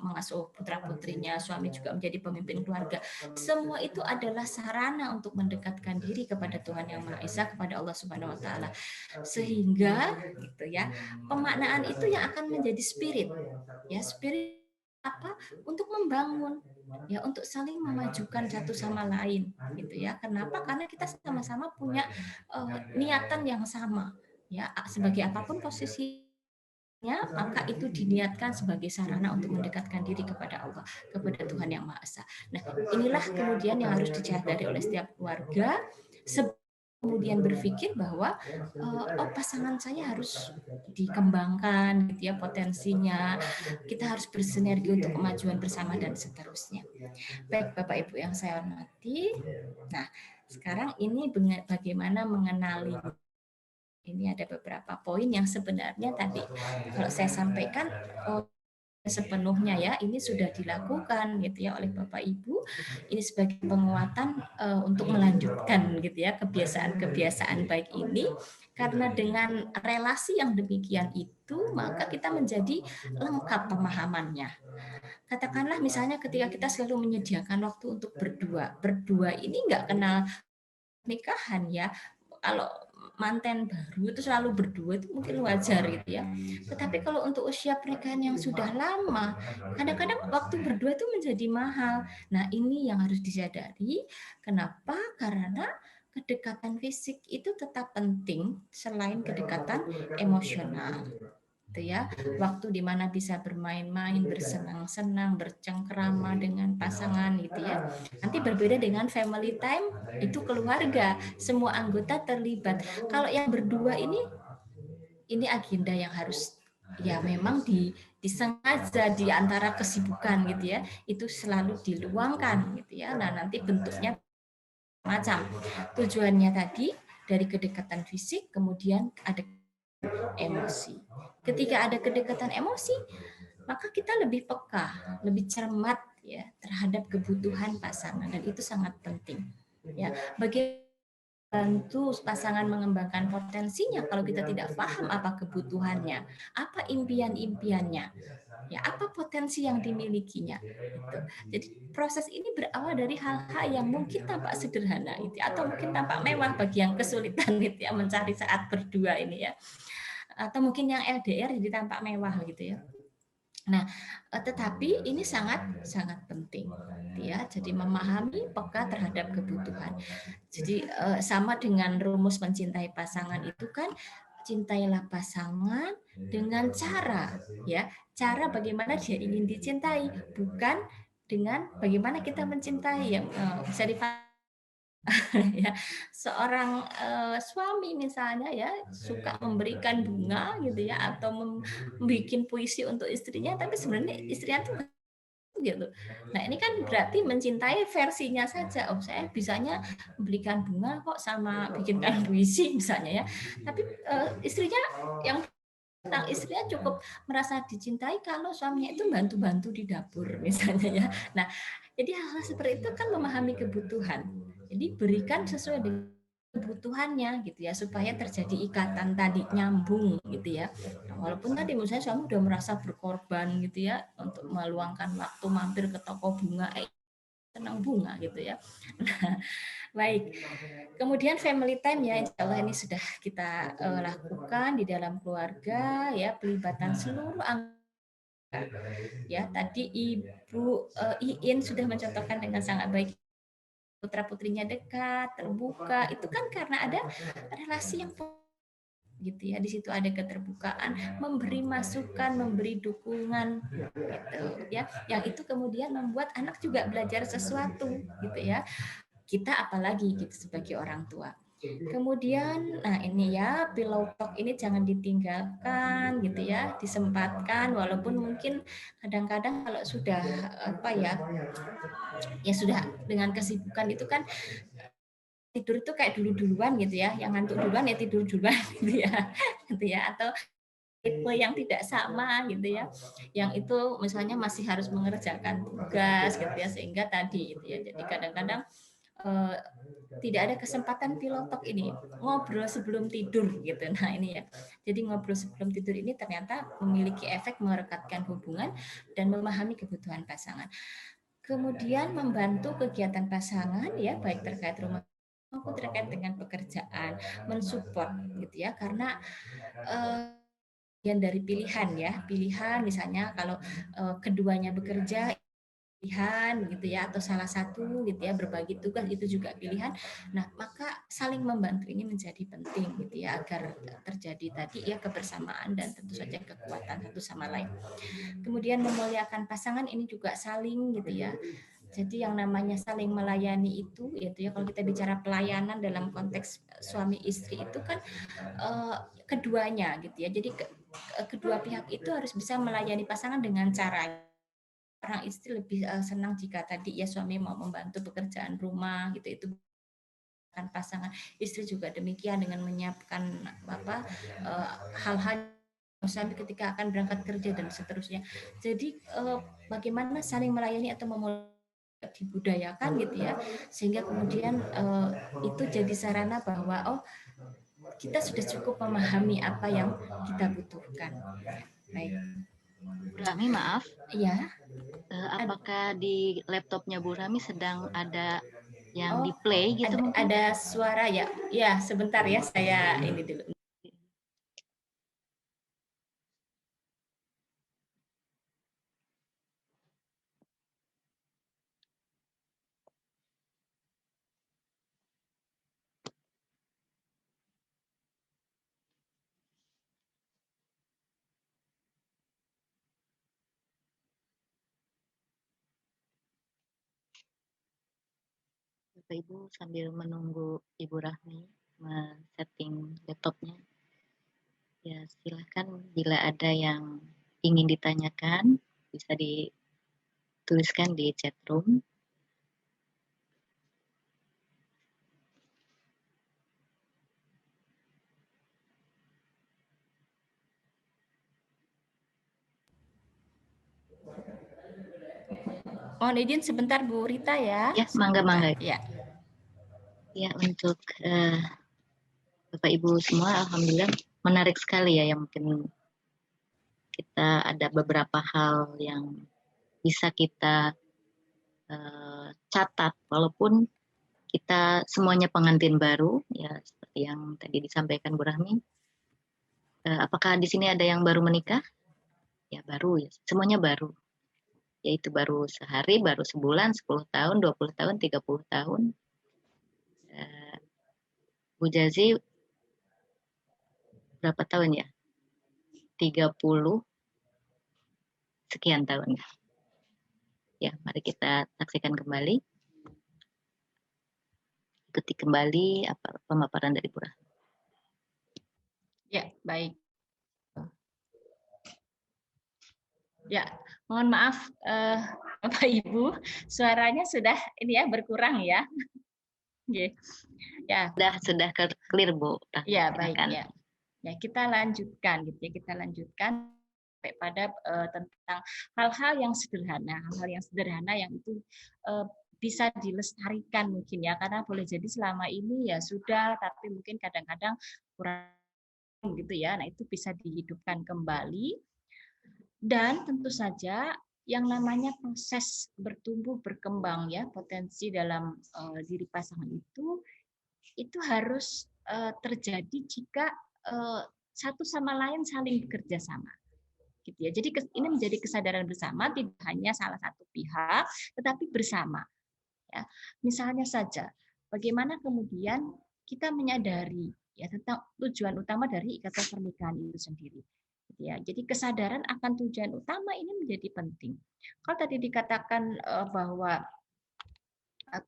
mengasuh putra-putrinya, suami juga menjadi pemimpin keluarga. Semua itu adalah sarana untuk mendekatkan diri kepada Tuhan Yang Maha Esa, kepada Allah Subhanahu wa taala. Sehingga gitu ya, pemaknaan itu yang akan menjadi spirit. Ya, spirit apa? Untuk membangun ya, untuk saling memajukan satu sama lain gitu ya. Kenapa? Karena kita sama-sama punya niatan yang sama ya, sebagai apapun posisi, maka itu diniatkan sebagai sarana untuk mendekatkan diri kepada Allah, kepada Tuhan Yang Maha Esa. Nah, inilah kemudian yang harus disadari oleh setiap keluarga, kemudian berpikir bahwa pasangan saya harus dikembangkan gitu ya potensinya, kita harus bersinergi untuk kemajuan bersama dan seterusnya. Baik Bapak Ibu yang saya hormati, nah sekarang ini bagaimana mengenali. Ini ada beberapa poin yang sebenarnya tadi kalau saya sampaikan sepenuhnya ya, ini sudah dilakukan gitu ya oleh Bapak Ibu. Ini sebagai penguatan untuk melanjutkan gitu ya kebiasaan-kebiasaan baik ini, karena dengan relasi yang demikian itu maka kita menjadi lengkap pemahamannya. Katakanlah misalnya ketika kita selalu menyediakan waktu untuk berdua ini nggak kenal nikahan ya. Kalau manten baru itu selalu berdua itu mungkin wajar gitu ya. Tetapi kalau untuk usia pernikahan yang sudah lama, kadang-kadang waktu berdua itu menjadi mahal. Nah, ini yang harus disadari. Kenapa? Karena kedekatan fisik itu tetap penting selain kedekatan emosional. Gitu ya, waktu di mana bisa bermain-main, bersenang-senang, bercengkrama dengan pasangan gitu ya. Nanti berbeda dengan family time, itu keluarga, semua anggota terlibat. Kalau yang berdua ini agenda yang harus ya memang disengaja di antara kesibukan gitu ya, itu selalu diluangkan gitu ya. Nah, nanti bentuknya macam. Tujuannya tadi dari kedekatan fisik, kemudian ada emosi. Ketika ada kedekatan emosi, maka kita lebih peka, lebih cermat ya terhadap kebutuhan pasangan, dan itu sangat penting. Ya, bagaimana bantu pasangan mengembangkan potensinya kalau kita tidak paham apa kebutuhannya, apa impian-impiannya, ya apa potensi yang dimilikinya. Gitu. Jadi proses ini berawal dari hal-hal yang mungkin tampak sederhana itu, atau mungkin tampak mewah bagi yang kesulitan gitu ya mencari saat berdua ini ya. Atau mungkin yang LDR jadi tampak mewah gitu ya. Nah, tetapi ini sangat penting ya. Jadi memahami, peka terhadap kebutuhan. Jadi sama dengan rumus mencintai pasangan itu kan, cintailah pasangan dengan cara ya, cara bagaimana dia ingin dicintai, bukan dengan bagaimana kita mencintai yang bisa ya, seorang suami misalnya ya suka memberikan bunga gitu ya, atau membuat puisi untuk istrinya, tapi sebenarnya istrinya tuh gitu. Nah, ini kan berarti mencintai versinya saja. Oh, saya bisanya belikan bunga kok sama bikinkan puisi misalnya ya. Tapi istrinya yang Tentang istrinya cukup merasa dicintai kalau suaminya itu bantu-bantu di dapur misalnya ya. Nah, jadi hal-hal seperti itu kan memahami kebutuhan. Jadi berikan sesuai dengan kebutuhannya gitu ya, supaya terjadi ikatan tadi, nyambung gitu ya. Nah, walaupun tadi misalnya suami udah merasa berkorban gitu ya untuk meluangkan waktu mampir ke toko bunga, senang bunga gitu ya. Nah, baik. Kemudian family time ya, insya Allah ini sudah kita lakukan di dalam keluarga ya, pelibatan seluruh anggota. Ya, tadi Ibu Iin sudah mencontohkan dengan sangat baik, putra-putrinya dekat, terbuka. Itu kan karena ada relasi yang gitu ya, di situ ada keterbukaan, memberi masukan, memberi dukungan gitu ya, yang itu kemudian membuat anak juga belajar sesuatu gitu ya. Kita apalagi gitu sebagai orang tua. Kemudian, nah ini ya, pillow talk ini jangan ditinggalkan gitu ya, disempatkan walaupun mungkin kadang-kadang kalau sudah apa ya sudah dengan kesibukan itu kan tidur itu kayak dulu-duluan gitu ya, yang ngantuk duluan ya tidur duluan gitu ya, atau tipe yang tidak sama gitu ya, yang itu misalnya masih harus mengerjakan tugas gitu ya, sehingga tadi gitu ya, jadi kadang-kadang tidak ada kesempatan pillow talk ini, ngobrol sebelum tidur gitu. Nah ini ya, jadi ngobrol sebelum tidur ini ternyata memiliki efek merekatkan hubungan dan memahami kebutuhan pasangan. Kemudian membantu kegiatan pasangan ya, baik terkait rumah maupun terkait dengan pekerjaan, mensupport gitu ya, karena bagian dari pilihan ya, pilihan misalnya kalau keduanya bekerja, pilihan gitu ya, atau salah satu gitu ya berbagi tugas, itu juga pilihan. Nah, maka saling membantu ini menjadi penting gitu ya, agar terjadi tadi ya kebersamaan dan tentu saja kekuatan satu sama lain. Kemudian memuliakan pasangan ini juga saling gitu ya. Jadi yang namanya saling melayani itu ya, kalau kita bicara pelayanan dalam konteks suami istri itu kan keduanya gitu ya. Jadi kedua pihak itu harus bisa melayani pasangan dengan cara, orang istri lebih senang jika tadi ya suami mau membantu pekerjaan rumah gitu, itu kan pasangan istri juga demikian dengan menyiapkan apa hal-hal suami ketika akan berangkat kerja dan seterusnya. Jadi bagaimana saling melayani atau dibudayakan gitu ya, sehingga kemudian itu jadi sarana bahwa kita sudah cukup memahami apa yang kita butuhkan. Baik. Bu Rahmi, maaf. Iya. Apakah di laptopnya Bu Rahmi sedang ada yang di play gitu ada, mungkin? ada suara ya. Ya, sebentar ya, saya ini dulu. Bapak Ibu sambil menunggu Ibu Rahmi men-setting laptopnya, ya silahkan bila ada yang ingin ditanyakan bisa dituliskan di chat room. Mohon izin sebentar Bu Rita ya. Ya, mangga-mangga. Ya. Ya, untuk Bapak Ibu semua, alhamdulillah menarik sekali ya, yang mungkin kita ada beberapa hal yang bisa kita catat, walaupun kita semuanya pengantin baru, ya seperti yang tadi disampaikan Bu Rahmi. Apakah di sini ada yang baru menikah? Ya baru ya, semuanya baru. Yaitu baru sehari, baru sebulan, 10 tahun, 20 tahun, 30 tahun. Bu Jazi berapa tahun ya? 30 sekian tahun. Ya, mari kita saksikan kembali. Ikuti kembali pemaparan dari Bu Rahmi. Ya, baik. Ya, mohon maaf Bapak Ibu, suaranya sudah ini ya berkurang ya. Okay. Ya. Sudah clear Bu. Ya, baik ya. Ya, kita lanjutkan gitu ya, kita lanjutkan sampai pada tentang hal-hal yang sederhana yang itu bisa dilestarikan mungkin ya, karena boleh jadi selama ini ya sudah, tapi mungkin kadang-kadang kurang gitu ya. Nah, itu bisa dihidupkan kembali. Dan tentu saja yang namanya proses bertumbuh berkembang ya, potensi dalam diri pasangan itu harus terjadi jika satu sama lain saling bekerja sama. Gitu ya. Jadi ini menjadi kesadaran bersama, tidak hanya salah satu pihak, tetapi bersama. Ya. Misalnya saja, bagaimana kemudian kita menyadari ya tentang tujuan utama dari ikatan pernikahan itu sendiri. Ya, jadi kesadaran akan tujuan utama ini menjadi penting. Kalau tadi dikatakan bahwa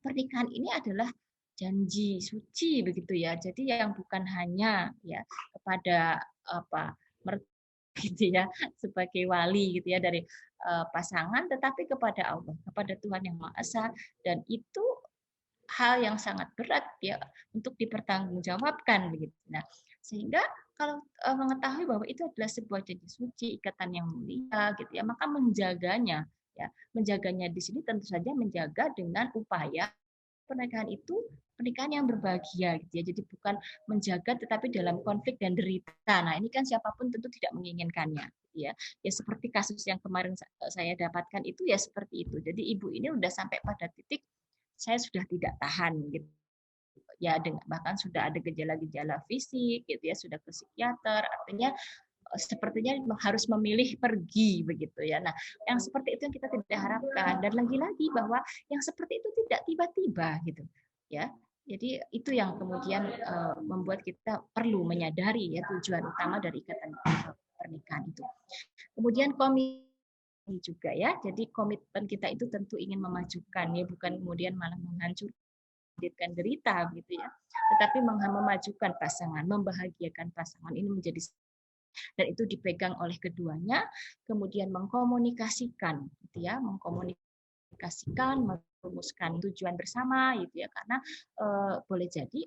pernikahan ini adalah janji suci begitu ya. Jadi yang bukan hanya ya kepada gitu ya sebagai wali gitu ya dari pasangan, tetapi kepada Allah, kepada Tuhan Yang Maha Esa, dan itu hal yang sangat berat ya untuk dipertanggungjawabkan begitu. Nah, sehingga kalau mengetahui bahwa itu adalah sebuah janji suci, ikatan yang mulia gitu ya, maka menjaganya di sini tentu saja menjaga dengan upaya pernikahan itu pernikahan yang berbahagia gitu ya. Jadi bukan menjaga tetapi dalam konflik dan derita. Nah, ini kan siapapun tentu tidak menginginkannya gitu ya. Ya seperti kasus yang kemarin saya dapatkan itu ya seperti itu. Jadi ibu ini udah sampai pada titik saya sudah tidak tahan gitu. Ya bahkan sudah ada gejala-gejala fisik gitu ya, sudah ke psikiater, artinya sepertinya harus memilih pergi begitu ya. Nah, yang seperti itu yang kita tidak harapkan, dan lagi-lagi bahwa yang seperti itu tidak tiba-tiba gitu ya. Jadi itu yang kemudian membuat kita perlu menyadari ya tujuan utama dari ikatan pernikahan itu. Kemudian komitmen juga ya. Jadi komitmen kita itu tentu ingin memajukan ya, bukan kemudian malah menghancurkan derita gitu ya. Tetapi memajukan pasangan, membahagiakan pasangan ini menjadi, dan itu dipegang oleh keduanya, kemudian mengkomunikasikan gitu ya, merumuskan tujuan bersama gitu ya, karena boleh jadi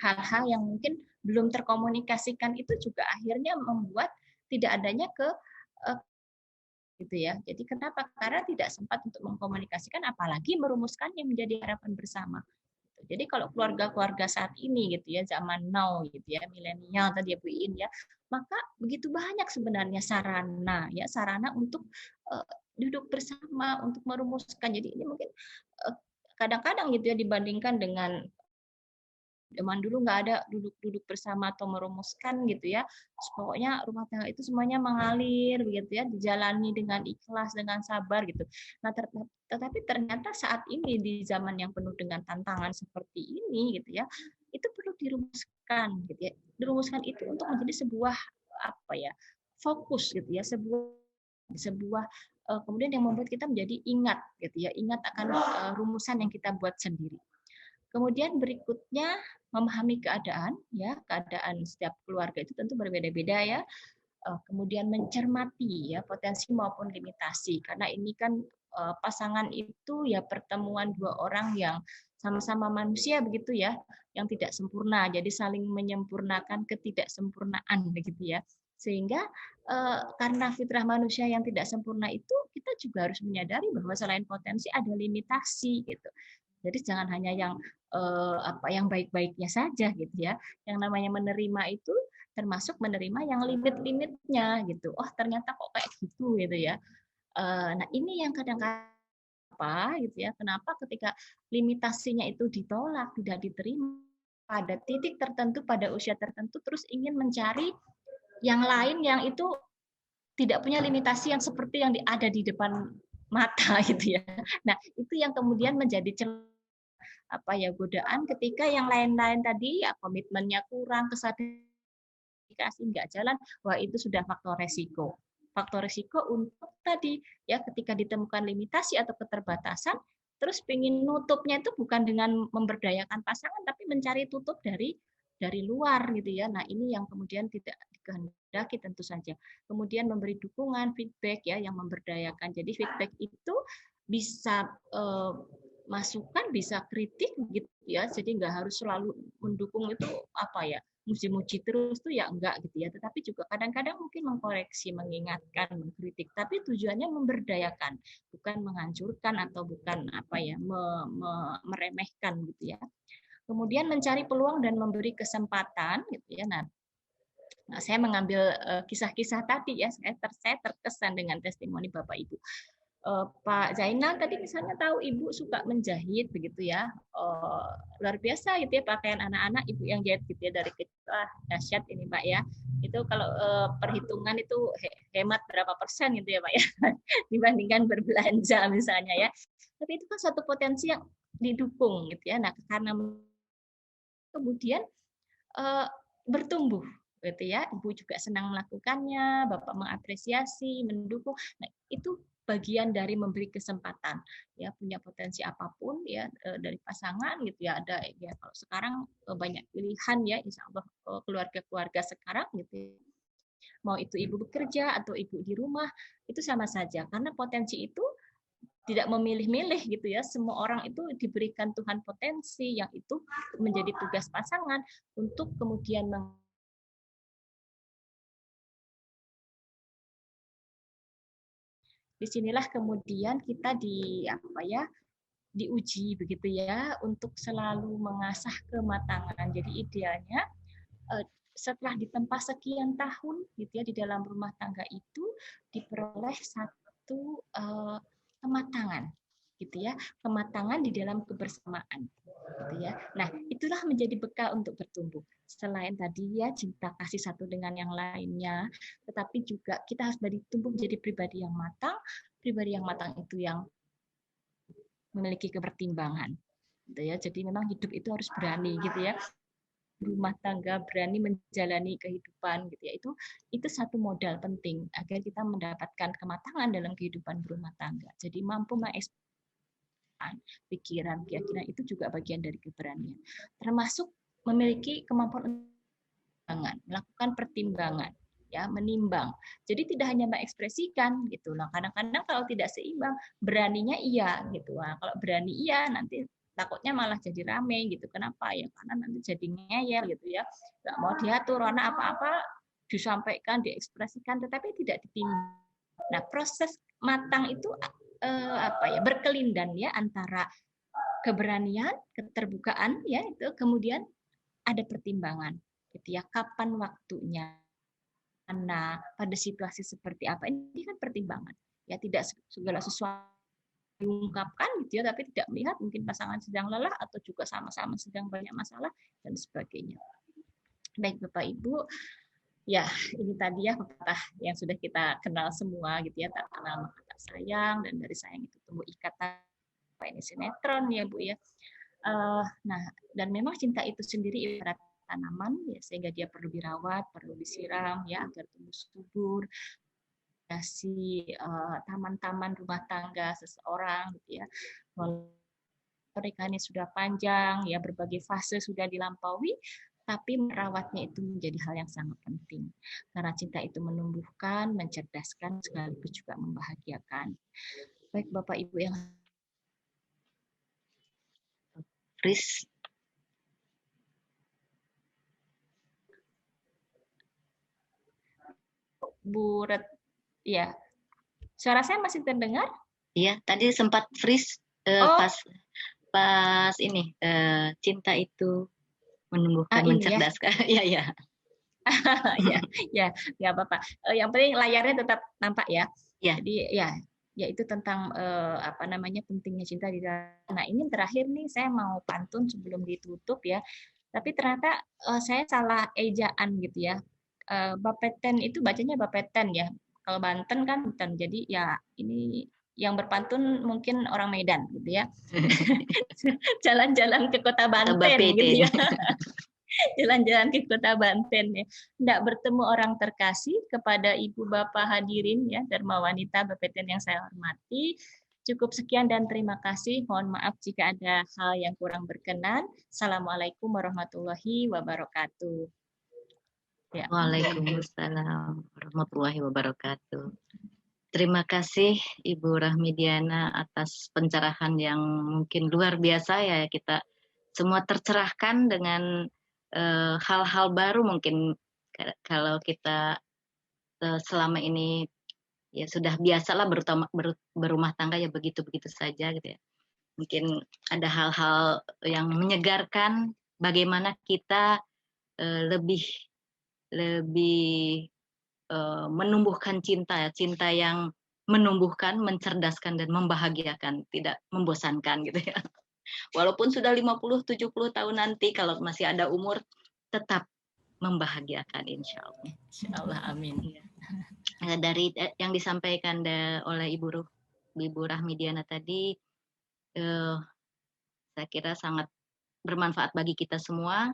hal-hal yang mungkin belum terkomunikasikan itu juga akhirnya membuat tidak adanya gitu ya. Jadi kenapa? Karena tidak sempat untuk mengkomunikasikan, apalagi merumuskannya menjadi harapan bersama. Jadi kalau keluarga-keluarga saat ini gitu ya, zaman now gitu ya, milenial tadi ya Bu Iin ya, maka begitu banyak sebenarnya sarana untuk duduk bersama, untuk merumuskan. Jadi ini mungkin kadang-kadang gitu ya dibandingkan dengan zaman dulu nggak ada duduk bersama atau merumuskan gitu ya. Pokoknya rumah tangga itu semuanya mengalir begitu ya, dijalani dengan ikhlas, dengan sabar gitu. Nah, tetapi ternyata saat ini di zaman yang penuh dengan tantangan seperti ini gitu ya, itu perlu dirumuskan gitu ya. Dirumuskan itu untuk menjadi sebuah fokus gitu ya, sebuah kemudian yang membuat kita menjadi ingat gitu ya, ingat akan rumusan yang kita buat sendiri. Kemudian berikutnya memahami keadaan setiap keluarga itu tentu berbeda-beda ya. Kemudian mencermati ya potensi maupun limitasi, karena ini kan pasangan itu ya pertemuan dua orang yang sama-sama manusia begitu ya, yang tidak sempurna, jadi saling menyempurnakan ketidaksempurnaan begitu ya. Sehingga karena fitrah manusia yang tidak sempurna itu, kita juga harus menyadari bahwa selain potensi ada limitasi gitu. Jadi jangan hanya yang baik-baiknya saja gitu ya. Yang namanya menerima itu termasuk menerima yang limit-limitnya gitu. Oh, ternyata kok kayak gitu ya. Nah, ini yang kadang-kadang gitu ya. Kenapa ketika limitasinya itu ditolak, tidak diterima pada titik tertentu, pada usia tertentu, terus ingin mencari yang lain yang itu tidak punya limitasi yang seperti yang ada di depan mata gitu ya. Nah, itu yang kemudian menjadi godaan ketika yang lain-lain tadi ya komitmennya kurang, kesadaran nggak jalan, wah itu sudah faktor resiko. Faktor resiko untuk tadi ya ketika ditemukan limitasi atau keterbatasan, terus pengen nutupnya itu bukan dengan memberdayakan pasangan, tapi mencari tutup dari luar gitu ya. Nah, ini yang kemudian tidak dikehendaki tentu saja. Kemudian memberi dukungan, feedback ya yang memberdayakan. Jadi feedback itu bisa masukan, bisa kritik gitu ya. Jadi nggak harus selalu mendukung itu muji-muji terus tuh ya enggak gitu ya, tetapi juga kadang-kadang mungkin mengkoreksi, mengingatkan, mengkritik, tapi tujuannya memberdayakan, bukan menghancurkan atau bukan apa ya meremehkan gitu ya. Kemudian mencari peluang dan memberi kesempatan gitu ya. Nah, saya mengambil kisah-kisah tadi ya, saya terkesan dengan testimoni Bapak Ibu. Pak Zainal tadi misalnya tahu Ibu suka menjahit begitu ya, luar biasa gitu ya, pakaian anak-anak Ibu yang jahit gitu ya dari kecil, dahsyat ini Pak ya. Itu kalau perhitungan itu hemat berapa persen gitu ya Pak ya, dibandingkan berbelanja misalnya ya. Tapi itu kan satu potensi yang didukung gitu ya. Nah, karena kemudian bertumbuh gitu ya, Ibu juga senang melakukannya, Bapak mengapresiasi, mendukung. Nah, itu bagian dari memberi kesempatan ya, punya potensi apapun ya dari pasangan gitu ya. Ada ya, kalau sekarang banyak pilihan ya, insya Allah keluarga-keluarga sekarang gitu, mau itu Ibu bekerja atau Ibu di rumah, itu sama saja, karena potensi itu tidak memilih-milih gitu ya. Semua orang itu diberikan Tuhan potensi yang itu menjadi tugas pasangan untuk kemudian disinilah kemudian kita diuji begitu ya, untuk selalu mengasah kematangan. Jadi idealnya setelah ditempa sekian tahun gitu ya di dalam rumah tangga itu diperoleh satu kematangan gitu ya, kematangan di dalam kebersamaan gitu ya. Nah, itulah menjadi bekal untuk bertumbuh. Selain tadi ya cinta kasih satu dengan yang lainnya, tetapi juga kita harus tumbuh menjadi pribadi yang matang. Pribadi yang matang itu yang memiliki kepertimbangan gitu ya. Jadi memang hidup itu harus berani gitu ya. Rumah tangga berani menjalani kehidupan gitu ya. Itu satu modal penting agar kita mendapatkan kematangan dalam kehidupan berumah tangga. Jadi mampu mengekspresikan pikiran, keyakinan itu juga bagian dari keberanian. Termasuk memiliki kemampuan melakukan pertimbangan, ya, menimbang. Jadi tidak hanya mengekspresikan gitu. Nah, kadang-kadang kalau tidak seimbang, beraninya iya gitu. Nah, kalau berani iya nanti takutnya malah jadi rame gitu. Kenapa ya? Karena nanti jadi ngeyel gitu ya. Nggak mau diatur, karena apa-apa disampaikan, diekspresikan, tetapi tidak ditimbang. Nah, proses matang itu berkelindan ya antara keberanian, keterbukaan ya itu, kemudian ada pertimbangan gitu ya, kapan waktunya, mana, pada situasi seperti apa, ini kan pertimbangan ya, tidak segala sesuatu diungkapkan gitu ya, tapi tidak melihat mungkin pasangan sedang lelah atau juga sama-sama sedang banyak masalah dan sebagainya. Baik Bapak Ibu, ya ini tadi ya pepatah yang sudah kita kenal semua gitu ya, tak kenal maka tak sayang, dan dari sayang itu tumbuh ikatan. Ini sinetron ya Bu ya. Nah, dan memang cinta itu sendiri ibarat tanaman ya, sehingga dia perlu dirawat, perlu disiram ya agar tumbuh subur. Kasih taman-taman rumah tangga seseorang gitu ya. Pernikahannya sudah panjang ya, berbagai fase sudah dilampaui, tapi merawatnya itu menjadi hal yang sangat penting. Karena cinta itu menumbuhkan, mencerdaskan, sekaligus juga membahagiakan. Baik Bapak Ibu yang Fris. Bu Ret, ya. Suara saya masih terdengar? Iya, tadi sempat freeze pas ini cinta itu menumbuhkan, mencerdaskan. Iya, iya. Ya, nggak apa-apa. Yang penting layarnya tetap nampak ya. Ya. Jadi ya itu tentang pentingnya cinta di dalam. Nah, ini terakhir nih saya mau pantun sebelum ditutup ya. Tapi ternyata saya salah ejaan gitu ya. Bapeten itu bacanya Bapeten ya. Kalau Banten kan Banten. Jadi ya ini yang berpantun mungkin orang Medan gitu ya. Jalan-jalan ke kota Banten gitu ya. Jalan-jalan ke kota Banten ya. Tidak bertemu orang terkasih, kepada Ibu Bapak hadirin ya, Dharma Wanita Bapeten yang saya hormati. Cukup sekian dan terima kasih. Mohon maaf jika ada hal yang kurang berkenan. Assalamualaikum warahmatullahi wabarakatuh. Ya. Waalaikumsalam warahmatullahi wabarakatuh. Terima kasih Ibu Rahmidiana atas pencerahan yang mungkin luar biasa ya, kita semua tercerahkan dengan hal-hal baru mungkin kalau kita selama ini ya sudah biasalah berumah tangga ya begitu-begitu saja gitu ya. Mungkin ada hal-hal yang menyegarkan bagaimana kita lebih menumbuhkan cinta yang menumbuhkan, mencerdaskan dan membahagiakan, tidak membosankan gitu ya. Walaupun sudah 50-70 tahun nanti kalau masih ada umur tetap membahagiakan insya Allah. Insya Allah, amin. Dari yang disampaikan oleh Ibu Rahmidiana tadi, saya kira sangat bermanfaat bagi kita semua.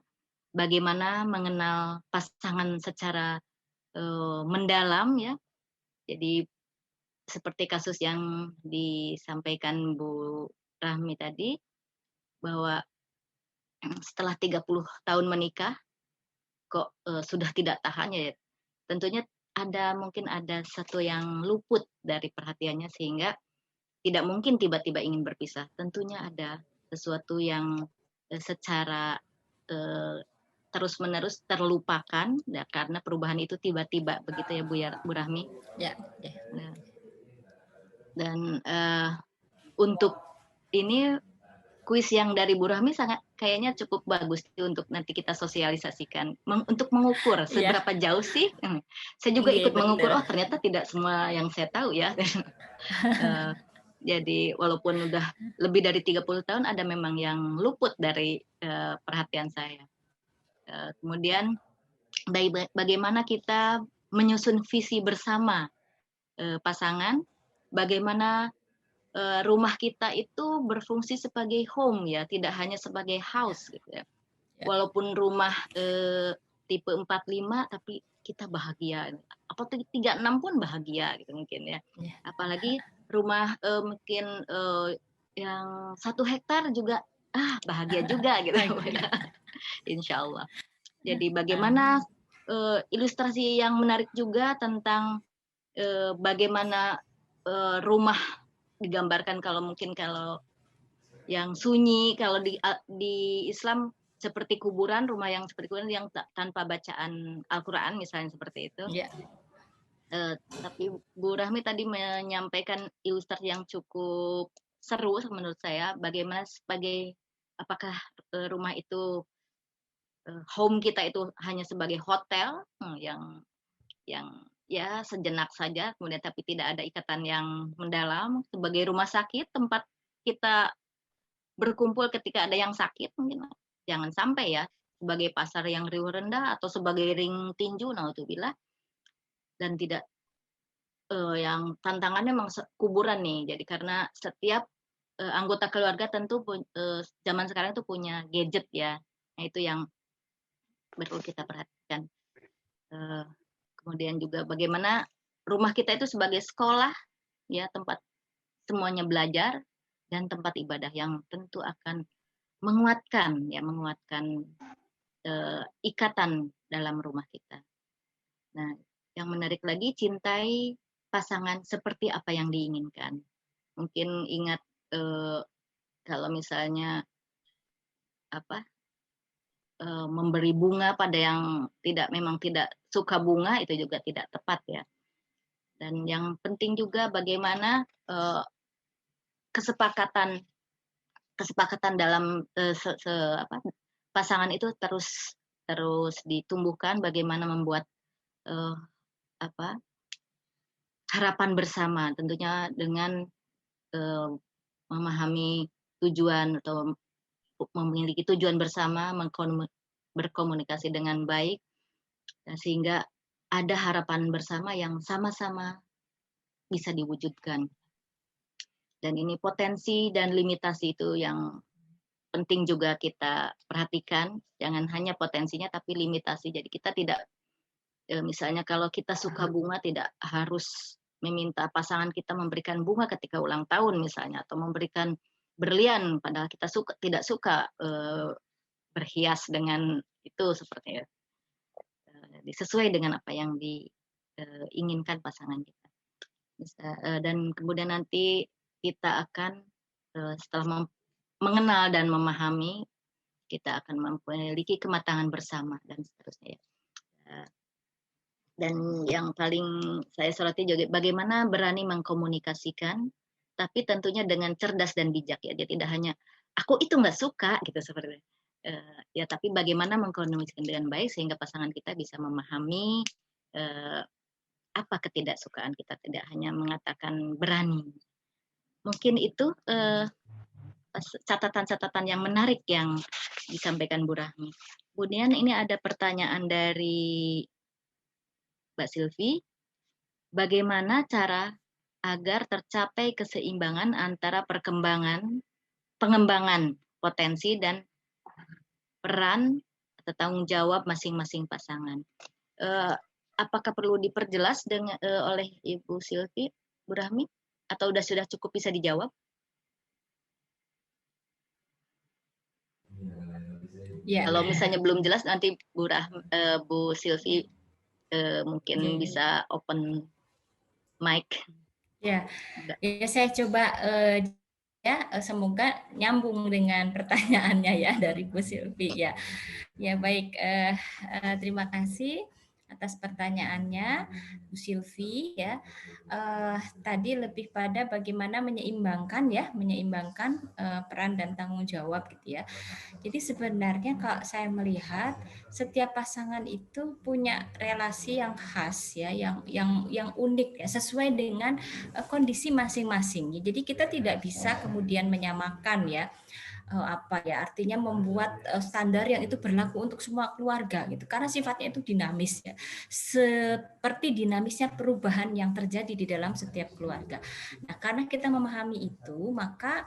Bagaimana mengenal pasangan secara mendalam ya. Jadi seperti kasus yang disampaikan Bu Rahmi tadi, bahwa setelah 30 tahun menikah kok sudah tidak tahan ya. Tentunya mungkin ada satu yang luput dari perhatiannya sehingga tidak mungkin tiba-tiba ingin berpisah. Tentunya ada sesuatu yang secara terus-menerus terlupakan ya, karena perubahan itu tiba-tiba begitu ya Bu Rahmi. Ya. Nah, dan untuk ini kuis yang dari Bu Rahmi sangat kayaknya cukup bagus untuk nanti kita sosialisasikan untuk mengukur seberapa jauh sih. Saya juga ikut mengukur, oh ternyata tidak semua yang saya tahu ya. Jadi walaupun udah lebih dari 30 tahun ada memang yang luput dari perhatian saya. Kemudian bagaimana kita menyusun visi bersama pasangan, bagaimana rumah kita itu berfungsi sebagai home ya, tidak hanya sebagai house gitu ya. Walaupun rumah tipe 45 tapi kita bahagia. Apa 36 pun bahagia gitu mungkin ya. Apalagi rumah mungkin yang 1 hektar juga bahagia juga gitu ya. Insya Allah. Jadi bagaimana ilustrasi yang menarik juga tentang bagaimana rumah digambarkan kalau yang sunyi, kalau di Islam seperti kuburan, rumah yang seperti kuburan yang tanpa bacaan Al-Quran misalnya seperti itu. Tapi Bu Rahmi tadi menyampaikan ilustrasi yang cukup seru menurut saya, bagaimana apakah rumah itu home kita itu hanya sebagai hotel yang ya sejenak saja, kemudian tapi tidak ada ikatan yang mendalam, sebagai rumah sakit tempat kita berkumpul ketika ada yang sakit, mungkin jangan sampai ya sebagai pasar yang riuh rendah atau sebagai ring tinju, naudzubillah, dan tidak yang tantangannya memang kuburan nih. Jadi karena setiap anggota keluarga tentu zaman sekarang itu punya gadget ya, nah itu yang perlu kita perhatikan. Kemudian juga bagaimana rumah kita itu sebagai sekolah ya, tempat semuanya belajar dan tempat ibadah yang tentu akan menguatkan ikatan dalam rumah kita. Nah, yang menarik lagi, cintai pasangan seperti apa yang diinginkan. Mungkin ingat kalau misalnya memberi bunga pada yang memang tidak suka bunga, itu juga tidak tepat ya. Dan yang penting juga bagaimana kesepakatan dalam pasangan itu terus ditumbuhkan, bagaimana membuat harapan bersama, tentunya dengan memahami tujuan atau memiliki tujuan bersama, berkomunikasi dengan baik, sehingga ada harapan bersama yang sama-sama bisa diwujudkan. Dan ini potensi dan limitasi itu yang penting juga kita perhatikan, jangan hanya potensinya tapi limitasi. Jadi kita tidak, misalnya kalau kita suka bunga, tidak harus meminta pasangan kita memberikan bunga ketika ulang tahun misalnya, atau memberikan berlian padahal kita tidak suka berhias dengan itu, seperti sesuai dengan apa yang diinginkan pasangan kita. Dan kemudian nanti kita akan setelah mengenal dan memahami, kita akan memiliki kematangan bersama dan seterusnya. Dan yang paling saya soroti juga bagaimana berani mengkomunikasikan, tapi tentunya dengan cerdas dan bijak ya. Dia tidak hanya aku itu nggak suka gitu seperti ya, tapi bagaimana mengkomunikasikan dengan baik sehingga pasangan kita bisa memahami apa ketidaksukaan kita, tidak hanya mengatakan berani. Mungkin itu catatan-catatan yang menarik yang disampaikan Bu Rahmi. Kemudian ini ada pertanyaan dari Mbak Silvi, bagaimana cara agar tercapai keseimbangan antara pengembangan potensi dan peran atau tanggung jawab masing-masing pasangan. Apakah perlu diperjelas oleh Ibu Silvi, Bu Rahmi, atau sudah cukup bisa dijawab? Ya. Kalau misalnya belum jelas, nanti Bu Silvi mungkin bisa open mic. Ya, saya coba semoga nyambung dengan pertanyaannya ya dari Bu Silvi ya. Ya baik, terima kasih atas pertanyaannya Bu Silvi ya. Tadi lebih pada bagaimana menyeimbangkan peran dan tanggung jawab gitu ya. Jadi sebenarnya kalau saya melihat setiap pasangan itu punya relasi yang khas ya, yang unik ya, sesuai dengan kondisi masing-masing. Jadi kita tidak bisa kemudian menyamakan ya, artinya membuat standar yang itu berlaku untuk semua keluarga gitu, karena sifatnya itu dinamis ya, seperti dinamisnya perubahan yang terjadi di dalam setiap keluarga. Nah, karena kita memahami itu, maka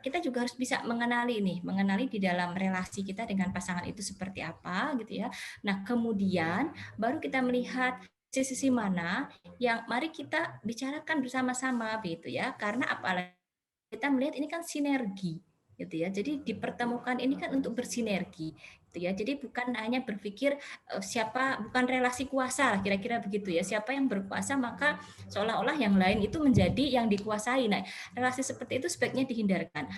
kita juga harus bisa mengenali di dalam relasi kita dengan pasangan itu seperti apa gitu ya. Nah, kemudian baru kita melihat sisi mana yang mari kita bicarakan bersama-sama gitu ya, karena apalagi kita melihat ini kan sinergi gitu ya. Jadi dipertemukan ini kan untuk bersinergi gitu ya. Jadi bukan hanya berpikir bukan relasi kuasa kira-kira begitu ya. Siapa yang berkuasa maka seolah-olah yang lain itu menjadi yang dikuasai. Nah, relasi seperti itu sebaiknya dihindarkan.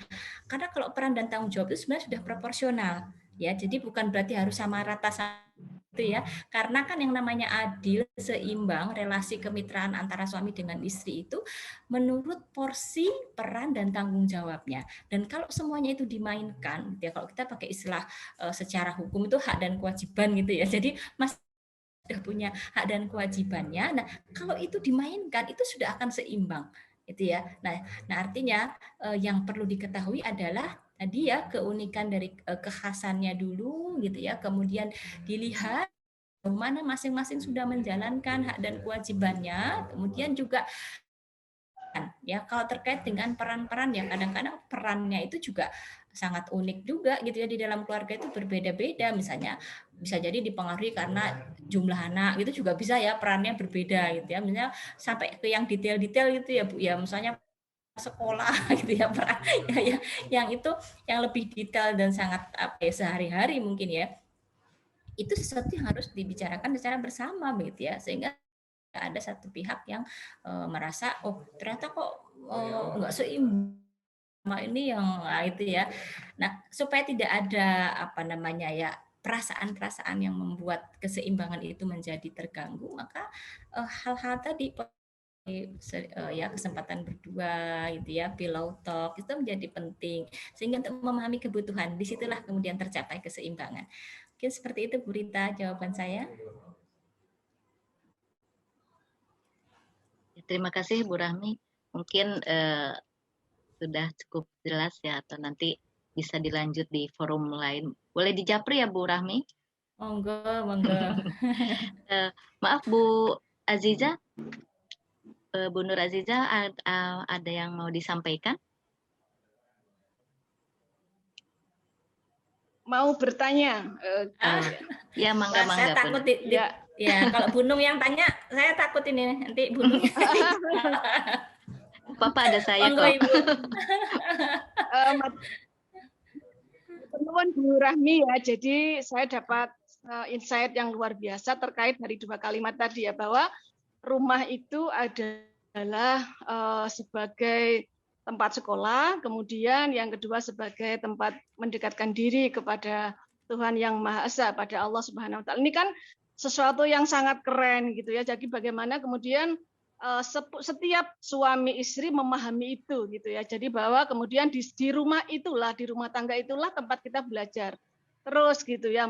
Karena kalau peran dan tanggung jawab itu sebenarnya sudah proporsional ya. Jadi bukan berarti harus sama rata itu ya, karena kan yang namanya adil, seimbang, relasi kemitraan antara suami dengan istri itu menurut porsi peran dan tanggung jawabnya. Dan kalau semuanya itu dimainkan, ya kalau kita pakai istilah secara hukum itu hak dan kewajiban gitu ya. Jadi Mas sudah punya hak dan kewajibannya. Nah, kalau itu dimainkan itu sudah akan seimbang, itu ya. Nah artinya yang perlu diketahui adalah tadi ya keunikan dari kekhasannya dulu gitu ya, kemudian dilihat mana masing-masing sudah menjalankan hak dan kewajibannya, kemudian juga ya kalau terkait dengan peran-peran ya kadang-kadang perannya itu juga sangat unik juga gitu ya, di dalam keluarga itu berbeda-beda, misalnya bisa jadi dipengaruhi karena jumlah anak gitu juga bisa ya perannya berbeda gitu ya, misalnya sampai ke yang detail-detail gitu ya Bu ya, misalnya sekolah gitu ya, peran ya, yang itu yang lebih detail dan sangat sehari-hari mungkin ya, itu sesuatu yang harus dibicarakan secara bersama begitu ya, sehingga ada satu pihak yang merasa ternyata kok nggak seimbang ini yang itu ya. Nah, supaya tidak ada perasaan-perasaan yang membuat keseimbangan itu menjadi terganggu, maka hal-hal tadi ya kesempatan berdua gitu ya, pillow talk itu menjadi penting sehingga untuk memahami kebutuhan, disitulah kemudian tercapai keseimbangan. Mungkin seperti itu Bu Rita jawaban saya. Terima kasih Bu Rahmi. Mungkin sudah cukup jelas ya, atau nanti bisa dilanjut di forum lain. Boleh dijapri ya Bu Rahmi? Monggo. Maaf Bu Aziza, Bu Nur Aziza, ada yang mau disampaikan? Mau bertanya? Ya, mangga. Saya takut ya kalau Bu Nung yang tanya, saya takut ini nanti Bu Nung. Papa ada saya kok. Teman Bu Rahmi ya, jadi saya dapat insight yang luar biasa terkait dari 2 kalimat tadi ya, bahwa rumah itu adalah sebagai tempat sekolah, kemudian yang kedua sebagai tempat mendekatkan diri kepada Tuhan Yang Maha Esa, pada Allah Subhanahu wa taala. Ini kan sesuatu yang sangat keren gitu ya. Jadi bagaimana kemudian setiap suami istri memahami itu gitu ya. Jadi bahwa kemudian di rumah itulah, di rumah tangga itulah tempat kita belajar terus gitu ya,